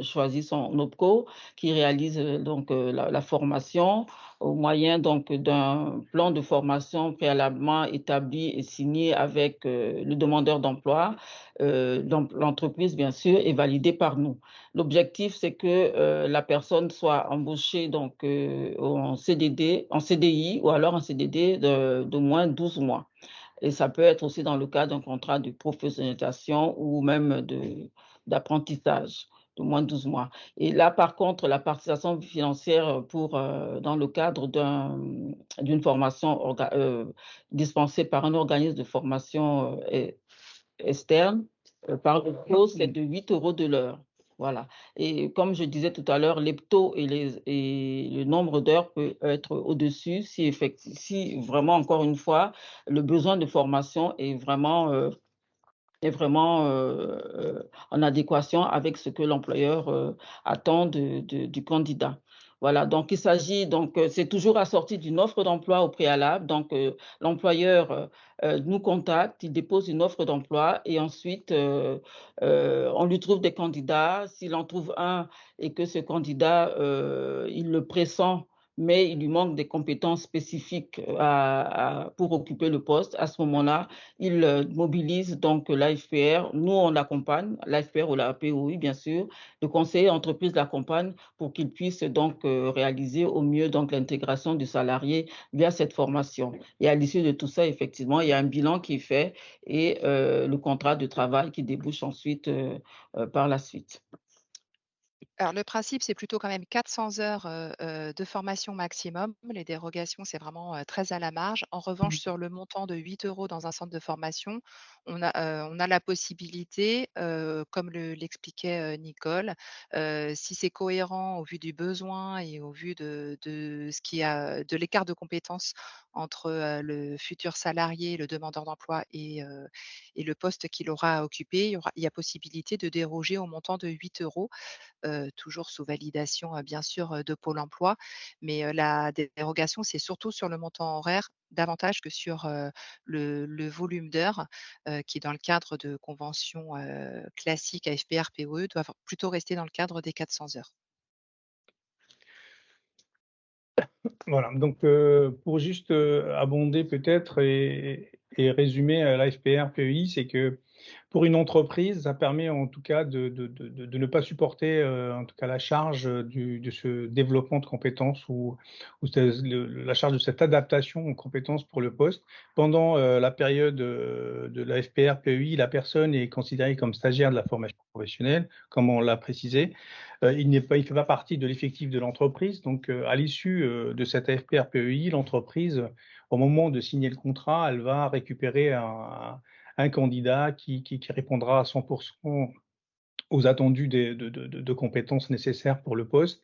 choisit son OPCO, qui réalise donc la formation au moyen donc d'un plan de formation préalablement établi et signé avec le demandeur d'emploi. Donc l'entreprise, bien sûr, est validée par nous. L'objectif, c'est que la personne soit embauchée donc en CDI ou alors en CDD de moins 12 mois. Et ça peut être aussi dans le cas d'un contrat de professionnalisation ou même d'apprentissage de moins de 12 mois. Et là, par contre, la participation financière dans le cadre d'une formation dispensée par un organisme de formation externe, par le taux, c'est de 8 € de l'heure. Voilà. Et comme je disais tout à l'heure, les taux et le nombre d'heures peut être au-dessus si vraiment, encore une fois, le besoin de formation est vraiment en adéquation avec ce que l'employeur attend du candidat. Voilà, donc il s'agit, c'est toujours assorti d'une offre d'emploi au préalable. Donc l'employeur nous contacte, il dépose une offre d'emploi et ensuite on lui trouve des candidats. S'il en trouve un et que ce candidat, il le pressent, mais il lui manque des compétences spécifiques pour occuper le poste, à ce moment-là, il mobilise donc l'AFPR. Nous, on l'accompagne, l'AFPR ou la POI, bien sûr. Le conseiller entreprise l'accompagne pour qu'il puisse donc réaliser au mieux donc l'intégration du salarié via cette formation. Et à l'issue de tout ça, effectivement, il y a un bilan qui est fait et le contrat de travail qui débouche ensuite par la suite. Alors le principe, c'est plutôt quand même 400 heures, de formation maximum. Les dérogations, c'est vraiment, très à la marge. En revanche, sur le montant de 8 € dans un centre de formation, on a la possibilité, comme l'expliquait, Nicole, si c'est cohérent au vu du besoin et au vu de ce qui a de l'écart de compétences entre, le futur salarié, le demandeur d'emploi et le poste qu'il aura à occuper, il y a possibilité de déroger au montant de 8 €. Toujours sous validation, bien sûr, de Pôle emploi. Mais, la dérogation, c'est surtout sur le montant horaire, davantage que sur, le volume d'heures, qui dans le cadre de conventions, classiques AFPR-POE doivent plutôt rester dans le cadre des 400 heures. Voilà, donc pour juste abonder peut-être et résumer l'AFPR PEI, c'est que pour une entreprise, ça permet en tout cas de ne pas supporter en tout cas la charge de ce développement de compétences ou la charge de cette adaptation aux compétences pour le poste. Pendant la période de l'AFPR PEI, la personne est considérée comme stagiaire de la formation professionnelle, comme on l'a précisé. Il ne fait pas partie de l'effectif de l'entreprise. Donc, à l'issue de cette AFPR PEI, l'entreprise, au moment de signer le contrat, elle va récupérer un candidat qui répondra à 100% aux attendus de compétences nécessaires pour le poste.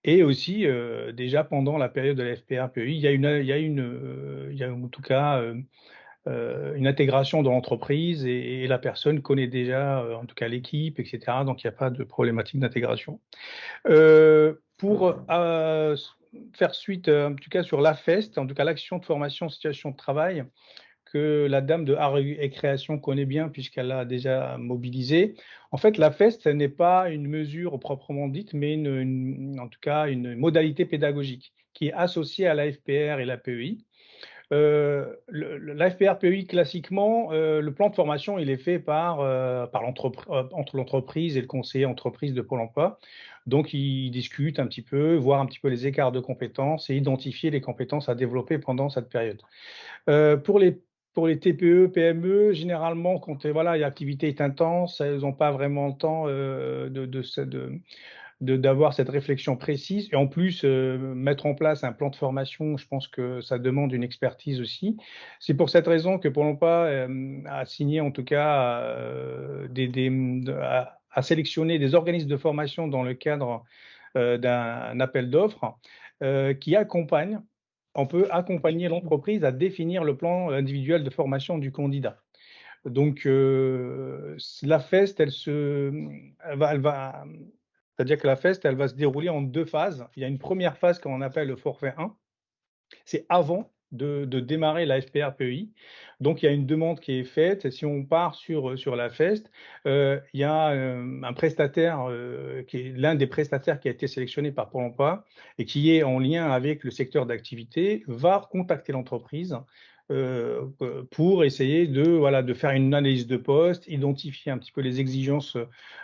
Et aussi, déjà pendant la période de la FPR PEI, il y a en tout cas une intégration dans l'entreprise et la personne connaît déjà, en tout cas l'équipe, etc. Donc, il n'y a pas de problématique d'intégration. Pour faire suite, en tout cas sur l'AFEST, en tout cas l'action de formation situation de travail, que la dame de Art et Création connaît bien puisqu'elle l'a déjà mobilisé. En fait, l'AFEST, ce n'est pas une mesure proprement dite, mais en tout cas une modalité pédagogique qui est associée à l'AFPR et la PEI. L'AFPR PEI, classiquement, le plan de formation, il est fait entre l'entreprise et le conseiller entreprise de Pôle emploi. Donc, ils discutent un petit peu, voir un petit peu les écarts de compétences et identifier les compétences à développer pendant cette période. Pour les TPE, PME, généralement, quand voilà, l'activité est intense, elles n'ont pas vraiment le temps d'avoir cette réflexion précise. Et en plus, mettre en place un plan de formation, je pense que ça demande une expertise aussi. C'est pour cette raison que Pôle emploi a signé, en tout cas, a sélectionné des organismes de formation dans le cadre d'un appel d'offres qui accompagnent. On peut accompagner l'entreprise à définir le plan individuel de formation du candidat. Donc, la FEST, c'est-à-dire que la FEST, elle va se dérouler en 2 phases. Il y a une première phase qu'on appelle le forfait 1. C'est avant de démarrer la FPR PEI. Donc, il y a une demande qui est faite. Si on part sur la FEST, il y a un prestataire qui est l'un des prestataires qui a été sélectionné par Pôle emploi et qui est en lien avec le secteur d'activité, va contacter l'entreprise pour essayer de faire une analyse de poste, identifier un petit peu les exigences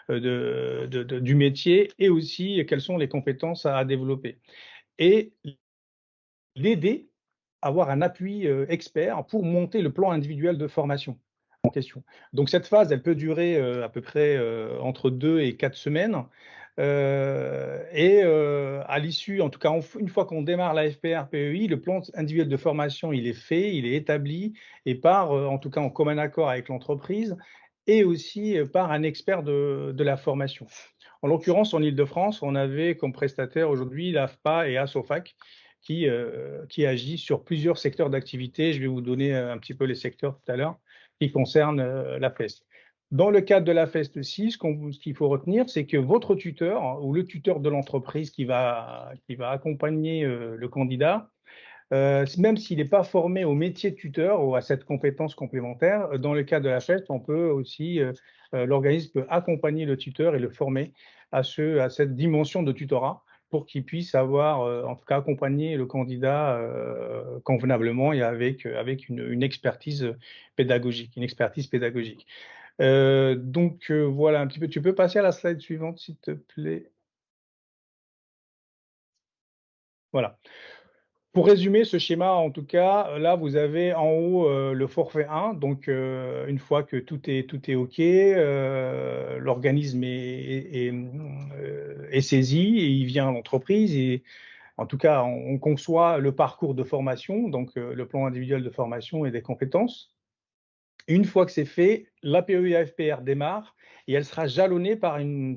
du métier et aussi quelles sont les compétences à développer. Et l'aider à avoir un appui expert pour monter le plan individuel de formation en question. Donc cette phase, elle peut durer à peu près entre 2 et 4 semaines. À l'issue, en tout cas une fois qu'on démarre la FPR PEI, le plan individuel de formation, il est fait, il est établi et par, en tout cas en commun accord avec l'entreprise et aussi par un expert de la formation. En l'occurrence, en Ile-de-France, on avait comme prestataire aujourd'hui l'AFPA et ASOFAC qui agit sur plusieurs secteurs d'activité. Je vais vous donner un petit peu les secteurs tout à l'heure qui concernent la FEST. Dans le cadre de la FEST aussi, ce qu'il faut retenir, c'est que votre tuteur ou le tuteur de l'entreprise qui va accompagner le candidat, même s'il n'est pas formé au métier de tuteur ou à cette compétence complémentaire, dans le cadre de la FEST, on peut aussi, l'organisme peut accompagner le tuteur et le former à cette dimension de tutorat pour qu'il puisse avoir, en tout cas, accompagner le candidat convenablement et avec une expertise pédagogique, Donc, voilà un petit peu. Tu peux passer à la slide suivante, s'il te plaît. Voilà. Pour résumer ce schéma, en tout cas, là, vous avez en haut le forfait 1. Donc, une fois que tout est OK, l'organisme est saisi et il vient à l'entreprise et en tout cas, on conçoit le parcours de formation, donc le plan individuel de formation et des compétences. Une fois que c'est fait, la PEI-AFPR démarre et elle sera jalonnée par un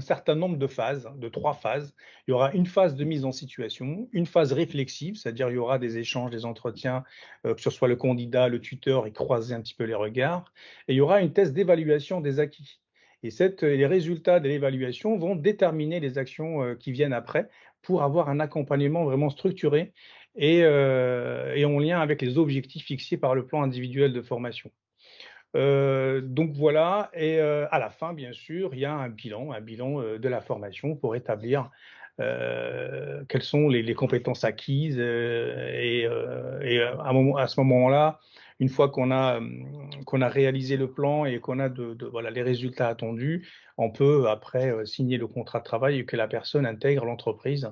certain nombre de phases, de 3 phases. Il y aura une phase de mise en situation, une phase réflexive, c'est-à-dire il y aura des échanges, des entretiens, que ce soit le candidat, le tuteur, et croiser un petit peu les regards. Et il y aura une thèse d'évaluation des acquis. Et les résultats de l'évaluation vont déterminer les actions qui viennent après pour avoir un accompagnement vraiment structuré et en lien avec les objectifs fixés par le plan individuel de formation. Donc voilà, et à la fin, bien sûr, il y a un bilan de la formation pour établir quelles sont les compétences acquises à ce moment-là, une fois qu'on a réalisé le plan et qu'on a voilà, les résultats attendus, on peut après signer le contrat de travail et que la personne intègre l'entreprise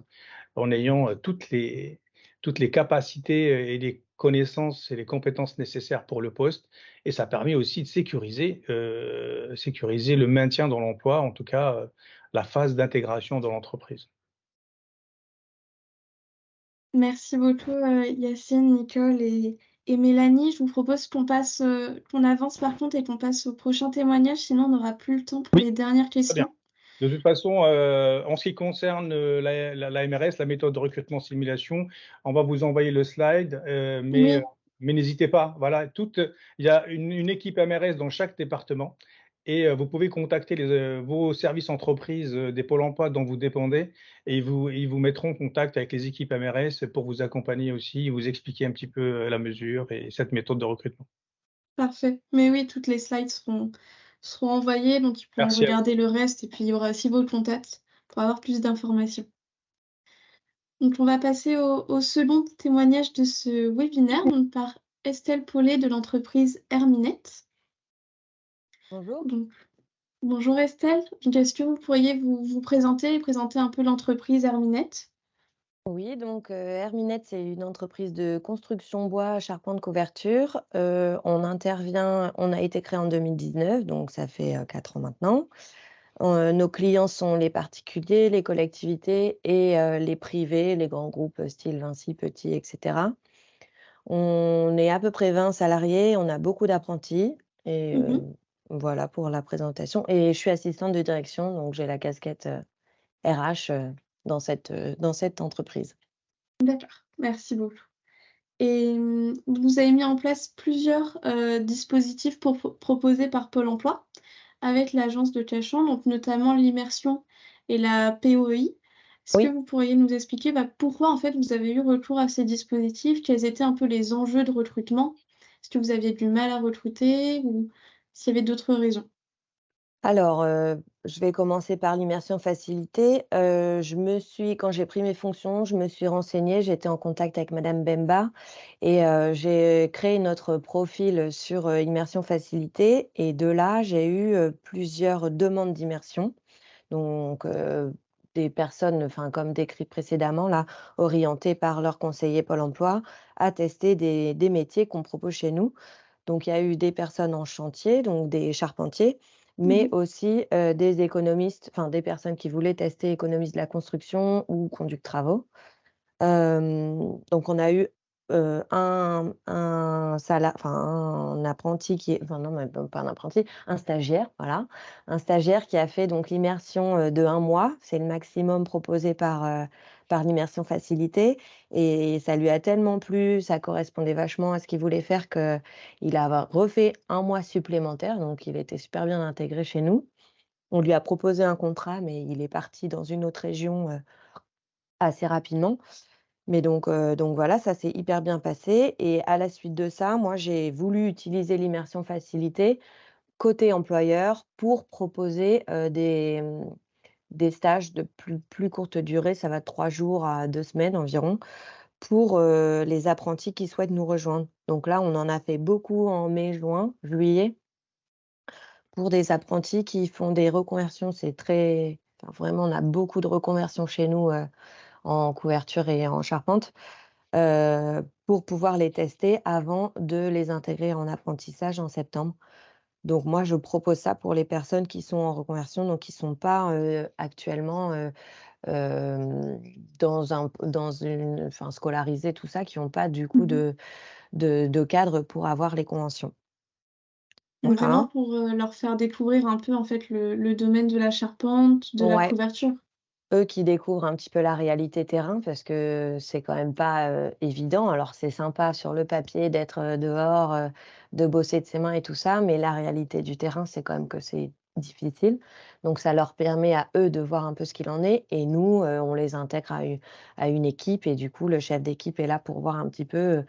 en ayant toutes les capacités et les connaissances et les compétences nécessaires pour le poste. Et ça permet aussi de sécuriser le maintien dans l'emploi, en tout cas la phase d'intégration dans l'entreprise. Merci beaucoup, Yacine, Nicole et Mélanie. Je vous propose qu'on avance par contre et qu'on passe au prochain témoignage, sinon on n'aura plus le temps pour les dernières Très bien. questions. De toute façon, en ce qui concerne la MRS, la méthode de recrutement simulation, on va vous envoyer le slide, mais n'hésitez pas. Voilà, il y a une équipe MRS dans chaque département et vous pouvez contacter vos services entreprises des pôles emploi dont vous dépendez et ils vous mettront en contact avec les équipes MRS pour vous accompagner aussi, vous expliquer un petit peu la mesure et cette méthode de recrutement. Parfait. Mais oui, toutes les slides seront envoyées, donc ils pourront Merci à vous. regarder le reste et puis il y aura aussi vos contacts pour avoir plus d'informations. Donc on va passer au second témoignage de ce webinaire, donc par Estelle Paulet de l'entreprise Herminet. Bonjour. Donc, bonjour Estelle, est-ce que vous pourriez vous présenter et présenter un peu l'entreprise Herminet? Oui, donc Herminet, c'est une entreprise de construction bois, charpente, couverture. On a été créé en 2019, donc ça fait 4 ans maintenant. Nos clients sont les particuliers, les collectivités et les privés, les grands groupes style Vinci, Petit, etc. On est à peu près 20 salariés, on a beaucoup d'apprentis et voilà pour la présentation. Et je suis assistante de direction, donc j'ai la casquette RH dans cette entreprise. D'accord, merci beaucoup. Et vous avez mis en place plusieurs dispositifs proposés par Pôle emploi avec l'agence de Cachan, donc notamment l'immersion et la POI. Est-ce que vous pourriez nous expliquer pourquoi en fait vous avez eu recours à ces dispositifs? Quels étaient un peu les enjeux de recrutement? Est-ce que vous aviez du mal à recruter ou s'il y avait d'autres raisons? Alors, je vais commencer par l'immersion facilitée. Quand j'ai pris mes fonctions, je me suis renseignée, j'étais en contact avec madame Bemba et j'ai créé notre profil sur immersion facilitée et de là, j'ai eu plusieurs demandes d'immersion. Donc, des personnes, comme décrit précédemment, là, orientées par leur conseiller Pôle emploi à tester des métiers qu'on propose chez nous. Donc, il y a eu des personnes en chantier, donc des charpentiers, mais aussi des économistes, des personnes qui voulaient tester économistes de la construction ou conduite de travaux. Donc, on a eu un apprenti non, même pas un apprenti, un stagiaire, voilà. Un stagiaire qui a fait donc l'immersion de 1 mois. C'est le maximum proposé par l'immersion facilitée et ça lui a tellement plu, ça correspondait vachement à ce qu'il voulait faire qu'il a refait 1 mois supplémentaire, donc il était super bien intégré chez nous. On lui a proposé un contrat, mais il est parti dans une autre région assez rapidement. Mais donc voilà, ça s'est hyper bien passé et à la suite de ça, moi, j'ai voulu utiliser l'immersion facilitée côté employeur pour proposer des stages de plus courte durée, ça va de 3 jours à 2 semaines environ, pour les apprentis qui souhaitent nous rejoindre. Donc là, on en a fait beaucoup en mai, juin, juillet, pour des apprentis qui font des reconversions. Vraiment, on a beaucoup de reconversions chez nous en couverture et en charpente. Pour pouvoir les tester avant de les intégrer en apprentissage en septembre. Donc moi, je propose ça pour les personnes qui sont en reconversion, donc qui ne sont pas actuellement dans une, enfin, scolarisées, tout ça, qui n'ont pas du coup Mhm. de cadre pour avoir les conventions. Donc vraiment Voilà. pour leur faire découvrir un peu en fait le domaine de la charpente, de la Ouais. couverture. Eux qui découvrent un petit peu la réalité terrain parce que c'est quand même pas évident. Alors c'est sympa sur le papier d'être dehors, de bosser de ses mains et tout ça, mais la réalité du terrain, c'est quand même que c'est difficile. Donc ça leur permet à eux de voir un peu ce qu'il en est et nous, on les intègre à une équipe et du coup, le chef d'équipe est là pour voir un petit peu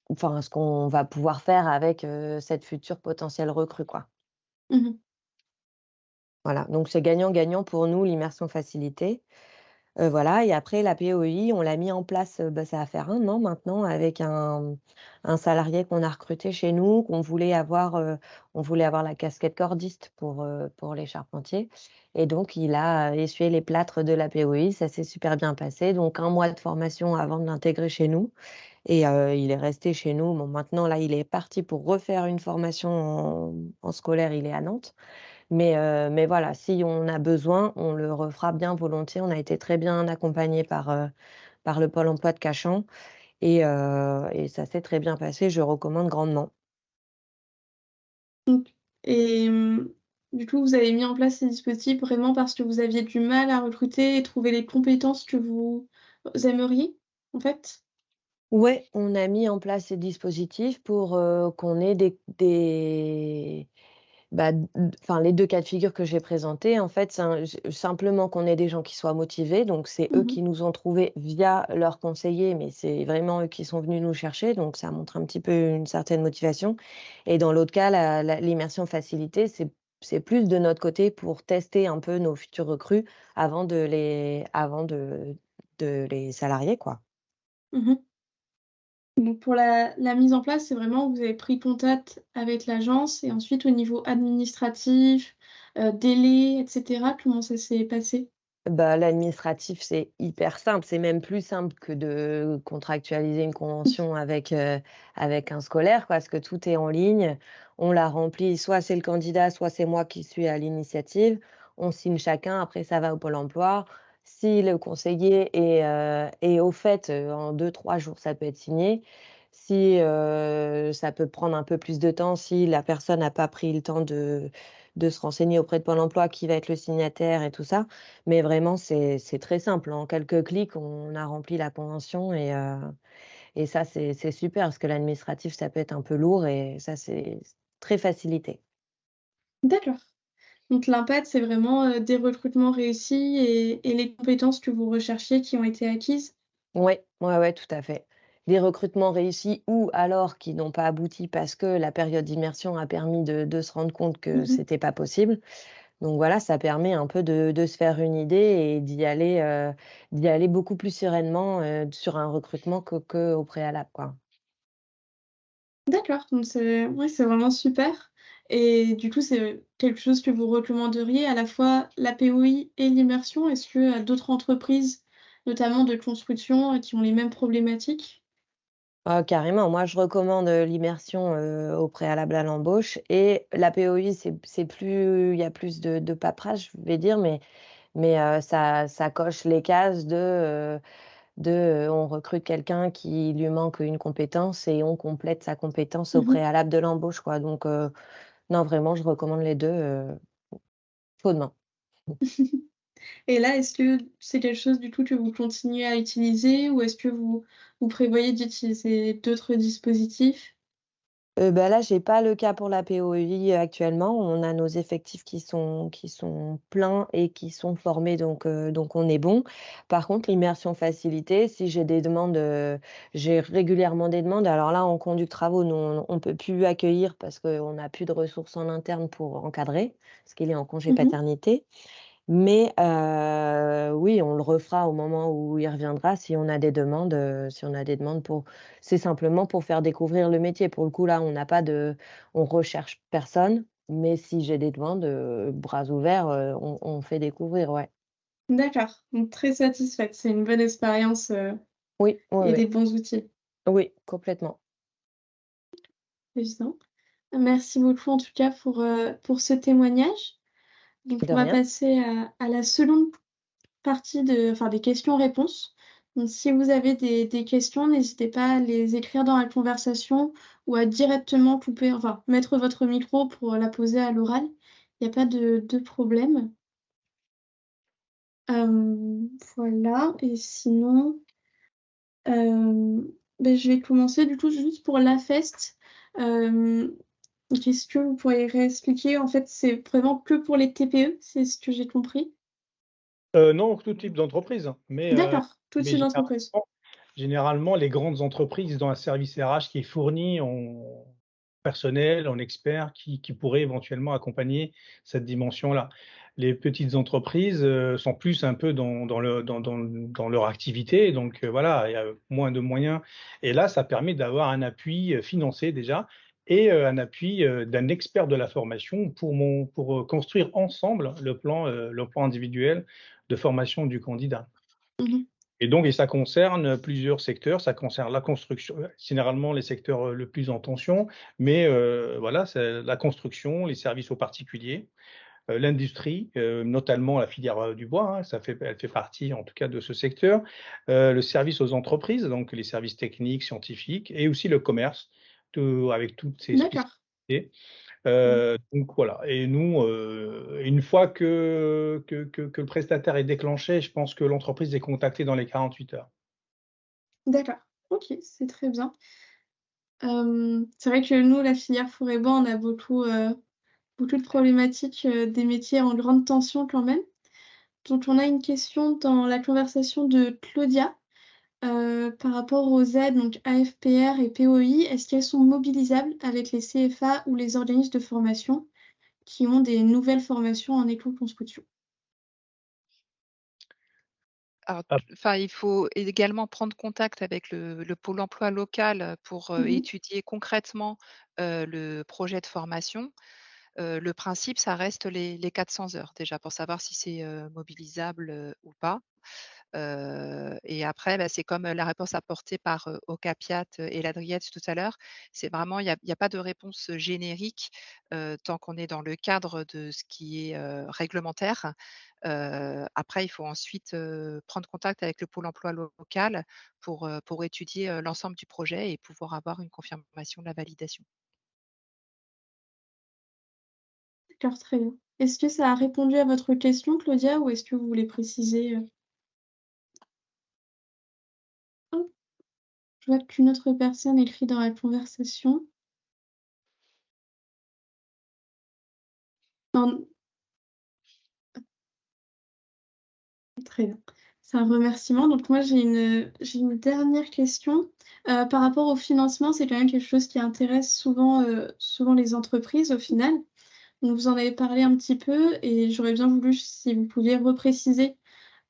enfin, ce qu'on va pouvoir faire avec cette future potentielle recrue, quoi. Mhm. Voilà, donc c'est gagnant-gagnant pour nous, l'immersion facilitée. Voilà et après la POI, on l'a mis en place, ça va faire 1 an maintenant avec un salarié qu'on a recruté chez nous, on voulait avoir la casquette cordiste pour les charpentiers et donc il a essuyé les plâtres de la POI, ça s'est super bien passé donc 1 mois de formation avant de l'intégrer chez nous et il est resté chez nous. Bon maintenant là, il est parti pour refaire une formation en scolaire, il est à Nantes mais voilà, si on a besoin, on le refera bien volontiers. On a été très bien accompagnés par le Pôle emploi de Cachan et ça s'est très bien passé. Je recommande grandement. Donc et du coup, vous avez mis en place ces dispositifs vraiment parce que vous aviez du mal à recruter et trouver les compétences que vous aimeriez, en fait? Ouais, on a mis en place ces dispositifs pour, qu'on ait bah, enfin, les 2 cas de figure que j'ai présentés, en fait, simplement qu'on ait des gens qui soient motivés, donc c'est eux Mmh. qui nous ont trouvés via leurs conseillers, mais c'est vraiment eux qui sont venus nous chercher, donc ça montre un petit peu une certaine motivation et dans l'autre cas, l'immersion facilitée, c'est plus de notre côté pour tester un peu nos futurs recrues avant de les salarier, quoi. Mmh. Donc pour la mise en place, c'est vraiment vous avez pris contact avec l'agence et ensuite au niveau administratif, délai et cetera, comment ça s'est passé? Bah, l'administratif, c'est hyper simple. C'est même plus simple que de contractualiser une convention avec un scolaire, quoi, parce que tout est en ligne. On la remplit, soit c'est le candidat, soit c'est moi qui suis à l'initiative. On signe chacun, après ça va au Pôle emploi. Si le conseiller est au fait, en 2, 3 jours, ça peut être signé. Si ça peut prendre un peu plus de temps, si la personne n'a pas pris le temps de se renseigner auprès de Pôle emploi, qui va être le signataire et tout ça. Mais vraiment, c'est très simple. En quelques clics, on a rempli la convention et ça, c'est super parce que l'administratif, ça peut être un peu lourd et ça, c'est très facilité. D'accord. Donc l'impact, c'est vraiment, des recrutements réussis et les compétences que vous recherchiez qui ont été acquises? Ouais, ouais, ouais, tout à fait. Des recrutements réussis ou alors qui n'ont pas abouti parce que la période d'immersion a permis de se rendre compte que Mmh. c'était pas possible. Donc voilà, ça permet un peu de se faire une idée et d'y aller beaucoup plus sereinement, sur un recrutement qu'au préalable, quoi. D'accord, donc c'est ouais, c'est vraiment super et du coup, c'est quelque chose que vous recommanderiez à la fois la POI et l'immersion? Est-ce que, d'autres entreprises, notamment de construction, qui ont les mêmes problématiques? Ah carrément, moi je recommande, l'immersion, au préalable à l'embauche et la POI c'est plus il y a plus de paperasse, je vais dire, mais ça coche les cases on recrute quelqu'un qui lui manque une compétence et on complète sa compétence au Mmh. préalable de l'embauche, quoi. Donc non, vraiment, je recommande les 2 chaudement. Et là, est-ce que c'est quelque chose du coup que vous continuez à utiliser ou est-ce que vous prévoyez d'utiliser d'autres dispositifs? Bah, là, j'ai pas le cas pour la POI actuellement. On a nos effectifs qui sont pleins et qui sont formés, donc on est bon. Par contre, l'immersion facilitée, si j'ai des demandes, j'ai régulièrement des demandes. Alors là, en conduite travaux, nous, on peut plus accueillir parce qu'on n'a plus de ressources en interne pour encadrer, parce qu'il est en congé Mmh. paternité. Mais oui, on le refera au moment où il reviendra si on a des demandes pour c'est simplement pour faire découvrir le métier. Pour le coup, là, on recherche personne, mais si j'ai des demandes, bras ouverts, on fait découvrir, ouais. D'accord, donc très satisfaite. C'est une bonne expérience, Oui, oui, et oui. des bons outils, Oui, complètement. évidemment. Merci beaucoup en tout cas pour ce témoignage. Donc, De on va rien. passer à la seconde partie des questions-réponses. Donc, si vous avez des questions, n'hésitez pas à les écrire dans la conversation ou à directement mettre votre micro pour la poser à l'oral. Il n'y a pas de problème. Voilà. Et sinon, je vais commencer du coup juste pour l'AFEST. Qu'est-ce que vous pourriez réexpliquer? En fait, c'est vraiment que pour les TPE, c'est ce que j'ai compris. Non, tout type d'entreprise, hein, D'accord, tout mais type d'entreprise. généralement, les grandes entreprises ils ont un service RH qui est fourni en personnel, en experts qui pourraient éventuellement accompagner cette dimension-là. Les petites entreprises, sont plus un peu dans leur activité, donc voilà, il y a moins de moyens et là, ça permet d'avoir un appui, financier déjà et un appui, d'un expert de la formation pour construire ensemble le plan individuel de formation du candidat. Mmh. Et ça concerne plusieurs secteurs. Ça concerne la construction, généralement les secteurs, le plus en tension, mais voilà, c'est la construction, les services aux particuliers, l'industrie, notamment la filière, du bois, hein, elle fait partie en tout cas de ce secteur. Le service aux entreprises, donc les services techniques, scientifiques et aussi le commerce, tout avec toutes ses D'accord. spécificités. Mmh. Donc voilà et nous, une fois que le prestataire est déclenché, je pense que l'entreprise est contactée dans les 48 heures. D'accord. OK, c'est très bien. C'est vrai que nous, la filière four et bois, on a beaucoup de problématiques, des métiers en grande tension quand même. Donc on a une question dans la conversation de Claudia, par rapport aux aides, donc AFPR et POI. Est-ce qu'elles sont mobilisables avec les CFA ou les organismes de formation qui ont des nouvelles formations en éco-construction? Alors, Ah, il faut également prendre contact avec le pôle emploi local, pour, Mmh. étudier concrètement, le projet de formation. Le principe, ça reste les 400 heures déjà pour savoir si c'est, mobilisable, ou pas. Et après, bah, c'est comme, la réponse apportée par, Okapiat et Ladriette tout à l'heure. C'est vraiment il y a pas de réponse, générique, tant qu'on est dans le cadre de ce qui est, réglementaire. Après, il faut ensuite, prendre contact avec le pôle emploi local pour étudier, l'ensemble du projet et pouvoir avoir une confirmation de la validation. D'accord, très bien. Est-ce que ça a répondu à votre question, Claudia, ou est-ce que vous voulez préciser? Hop, je vois qu'une autre personne écrit dans la conversation. Non, très bien. C'est un remerciement. Donc moi, j'ai une dernière question. Par rapport au financement, c'est quand même quelque chose qui intéresse souvent les entreprises au final. Donc vous en avez parlé un petit peu et j'aurais bien voulu si vous pouviez repréciser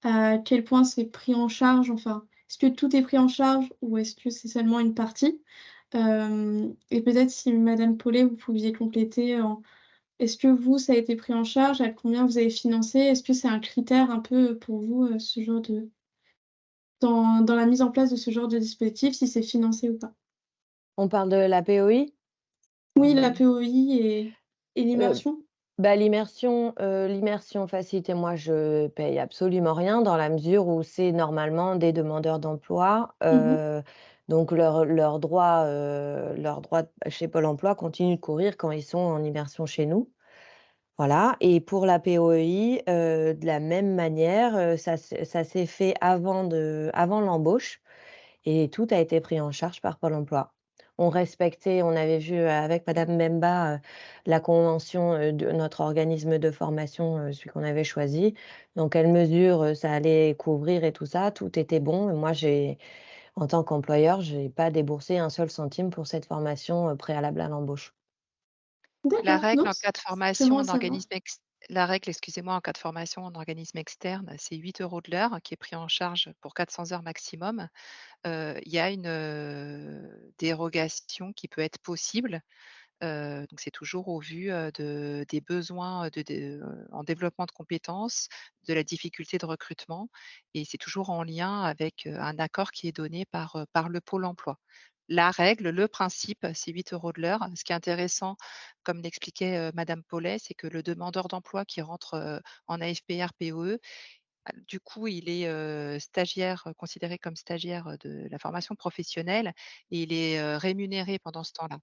à quel point c'est pris en charge, enfin, est-ce que tout est pris en charge ou est-ce que c'est seulement une partie? Et peut-être si madame Paulet, vous pouviez compléter en est-ce que vous, ça a été pris en charge? À combien vous avez financé? Est-ce que c'est un critère un peu pour vous, ce genre de dans la mise en place de ce genre de dispositif, si c'est financé ou pas? On parle de la POI? Oui, la POI et Heu, l'immersion? l'immersion facilitée, moi, je paye absolument rien dans la mesure où c'est normalement des demandeurs d'emploi, Mmh. donc leurs droits chez Pôle emploi continuent de courir quand ils sont en immersion chez nous. Voilà et pour la POEI, de la même manière, ça s'est fait avant l'embauche et tout a été pris en charge par Pôle emploi. On avait vu avec madame Mbemba, la convention, de notre organisme de formation, celui qu'on avait choisi, dans quelle mesure, ça allait couvrir et tout ça, tout était bon et moi en tant qu'employeur, j'ai pas déboursé un seul centime pour cette formation, préalable à l'embauche. La D'accord, règle non, en cas de c'est bon formation à en savoir. organisme ex la règle, excusez-moi, en cas de formation en organisme externe, c'est 8 € de l'heure qui est pris en charge pour 400 heures maximum. Il y a une, dérogation qui peut être possible, donc c'est toujours au vu, des besoins, en développement de compétences, de la difficulté de recrutement et c'est toujours en lien avec, un accord qui est donné par le pôle emploi. la règle, le principe, c'est 8 € de l'heure. Ce qui est intéressant, comme l'expliquait Madame Paulet, c'est que le demandeur d'emploi qui rentre en AFPR POE, du coup, il est stagiaire, considéré comme stagiaire de la formation professionnelle et il est rémunéré pendant ce temps-là,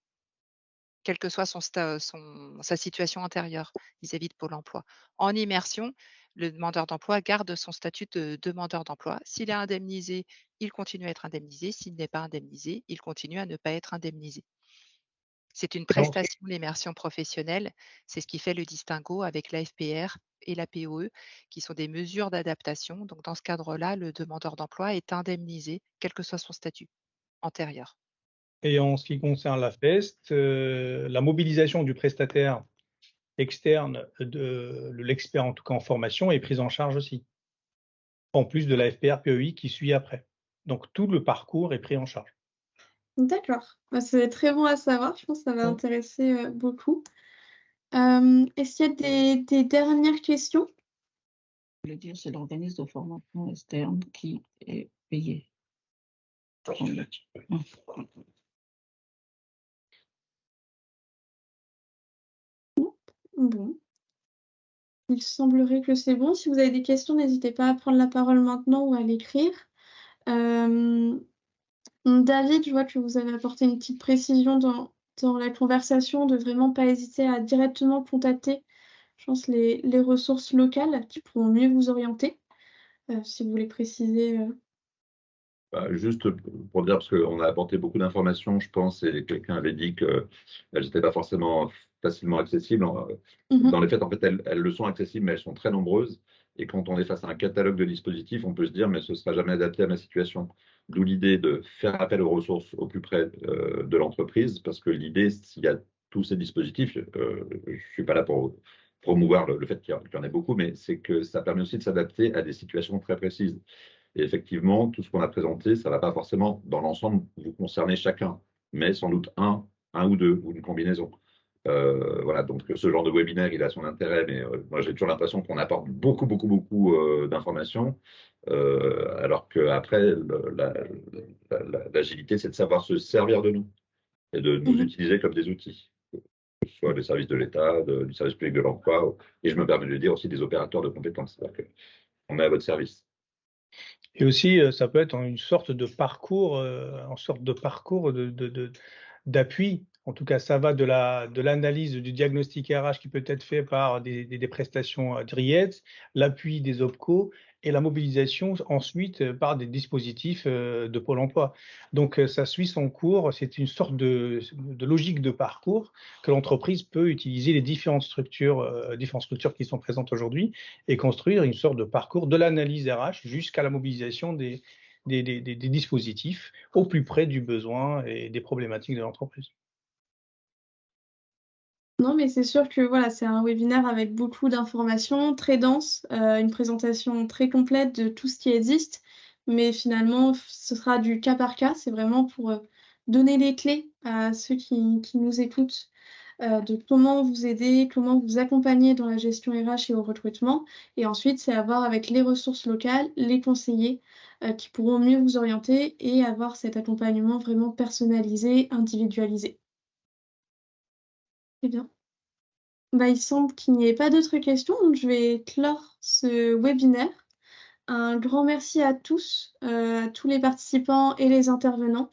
quelle que soit sa situation antérieure vis-à-vis de Pôle emploi. En immersion, le demandeur d'emploi garde son statut de demandeur d'emploi. S'il est indemnisé, il continue à être indemnisé. S'il n'est pas indemnisé, il continue à ne pas être indemnisé. C'est une prestation, l'immersion professionnelle. C'est ce qui fait le distinguo avec l'AFPR et la POE, qui sont des mesures d'adaptation. Donc, dans ce cadre-là, le demandeur d'emploi est indemnisé, quel que soit son statut antérieur. Et en ce qui concerne la FEST, la mobilisation du prestataire externe, de l'expert en tout cas en formation, est prise en charge aussi, en plus de la FPR PEI qui suit après. Donc tout le parcours est pris en charge. D'accord. Bah, c'est très bon à savoir. Je pense que ça va intéresser beaucoup. Est-ce qu'il y a des dernières questions? Je veux dire, c'est l'organisme de formation externe qui est payé. Bon. Il semblerait que c'est bon. Si vous avez des questions, n'hésitez pas à prendre la parole maintenant ou à l'écrire. David, je vois que vous avez apporté une petite précision dans la conversation, de vraiment pas hésiter à directement contacter, je pense, les ressources locales qui pourront mieux vous orienter. Si vous voulez préciser. Juste pour dire, parce qu'on a apporté beaucoup d'informations, je pense, et quelqu'un avait dit qu'elles n'étaient pas forcément facilement accessibles. Dans les faits, en fait, elles le sont accessibles, mais elles sont très nombreuses. Et quand on est face à un catalogue de dispositifs, on peut se dire, mais ce ne sera jamais adapté à ma situation. D'où l'idée de faire appel aux ressources au plus près de l'entreprise, parce que l'idée, s'il y a tous ces dispositifs, je ne suis pas là pour promouvoir le fait qu'il y en ait beaucoup, mais c'est que ça permet aussi de s'adapter à des situations très précises. Et effectivement, tout ce qu'on a présenté, ça ne va pas forcément, dans l'ensemble, vous concerner chacun, mais sans doute un ou deux, ou une combinaison. Voilà, donc ce genre de webinaire, il a son intérêt, mais moi j'ai toujours l'impression qu'on apporte beaucoup d'informations, alors qu'après, l'agilité, c'est de savoir se servir de nous et de nous utiliser comme des outils, que ce soit des services de l'État, du service public de l'emploi, et je me permets de le dire aussi des opérateurs de compétences. C'est-à-dire qu'on est à votre service. Et aussi, ça peut être une sorte de parcours, d'appui. En tout cas, ça va de l'analyse du diagnostic RH qui peut être fait par des prestations DRIEDS, l'appui des OPCO et la mobilisation ensuite par des dispositifs de Pôle emploi. Donc, ça suit son cours. C'est une sorte de logique de parcours que l'entreprise peut utiliser les différentes structures qui sont présentes aujourd'hui et construire une sorte de parcours de l'analyse RH jusqu'à la mobilisation des dispositifs au plus près du besoin et des problématiques de l'entreprise. Non, mais c'est sûr que voilà, c'est un webinaire avec beaucoup d'informations, très dense, une présentation très complète de tout ce qui existe, mais finalement, ce sera du cas par cas. C'est vraiment pour donner les clés à ceux qui nous écoutent de comment vous aider, comment vous accompagner dans la gestion RH et au recrutement. Et ensuite, c'est à voir avec les ressources locales, les conseillers qui pourront mieux vous orienter et avoir cet accompagnement vraiment personnalisé, individualisé. Très bien. Il semble qu'il n'y ait pas d'autres questions, donc je vais clore ce webinaire. Un grand merci à tous, tous les participants et les intervenants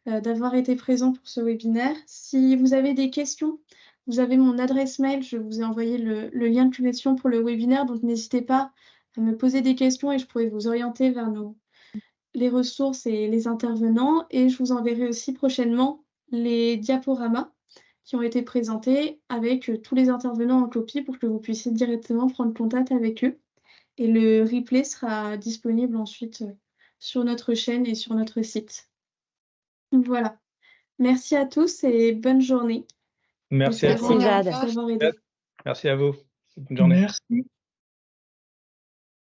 d'avoir été présents pour ce webinaire. Si vous avez des questions, vous avez mon adresse mail, je vous ai envoyé le lien de connexion pour le webinaire, donc n'hésitez pas à me poser des questions et je pourrai vous orienter vers les ressources et les intervenants. Et je vous enverrai aussi prochainement les diaporamas qui ont été présentés avec tous les intervenants en copie pour que vous puissiez directement prendre contact avec eux. Et le replay sera disponible ensuite sur notre chaîne et sur notre site. Voilà. Merci à tous et bonne journée. Merci à Merci, Jade. D'avoir aidé. Merci à vous. Bonne journée. Merci.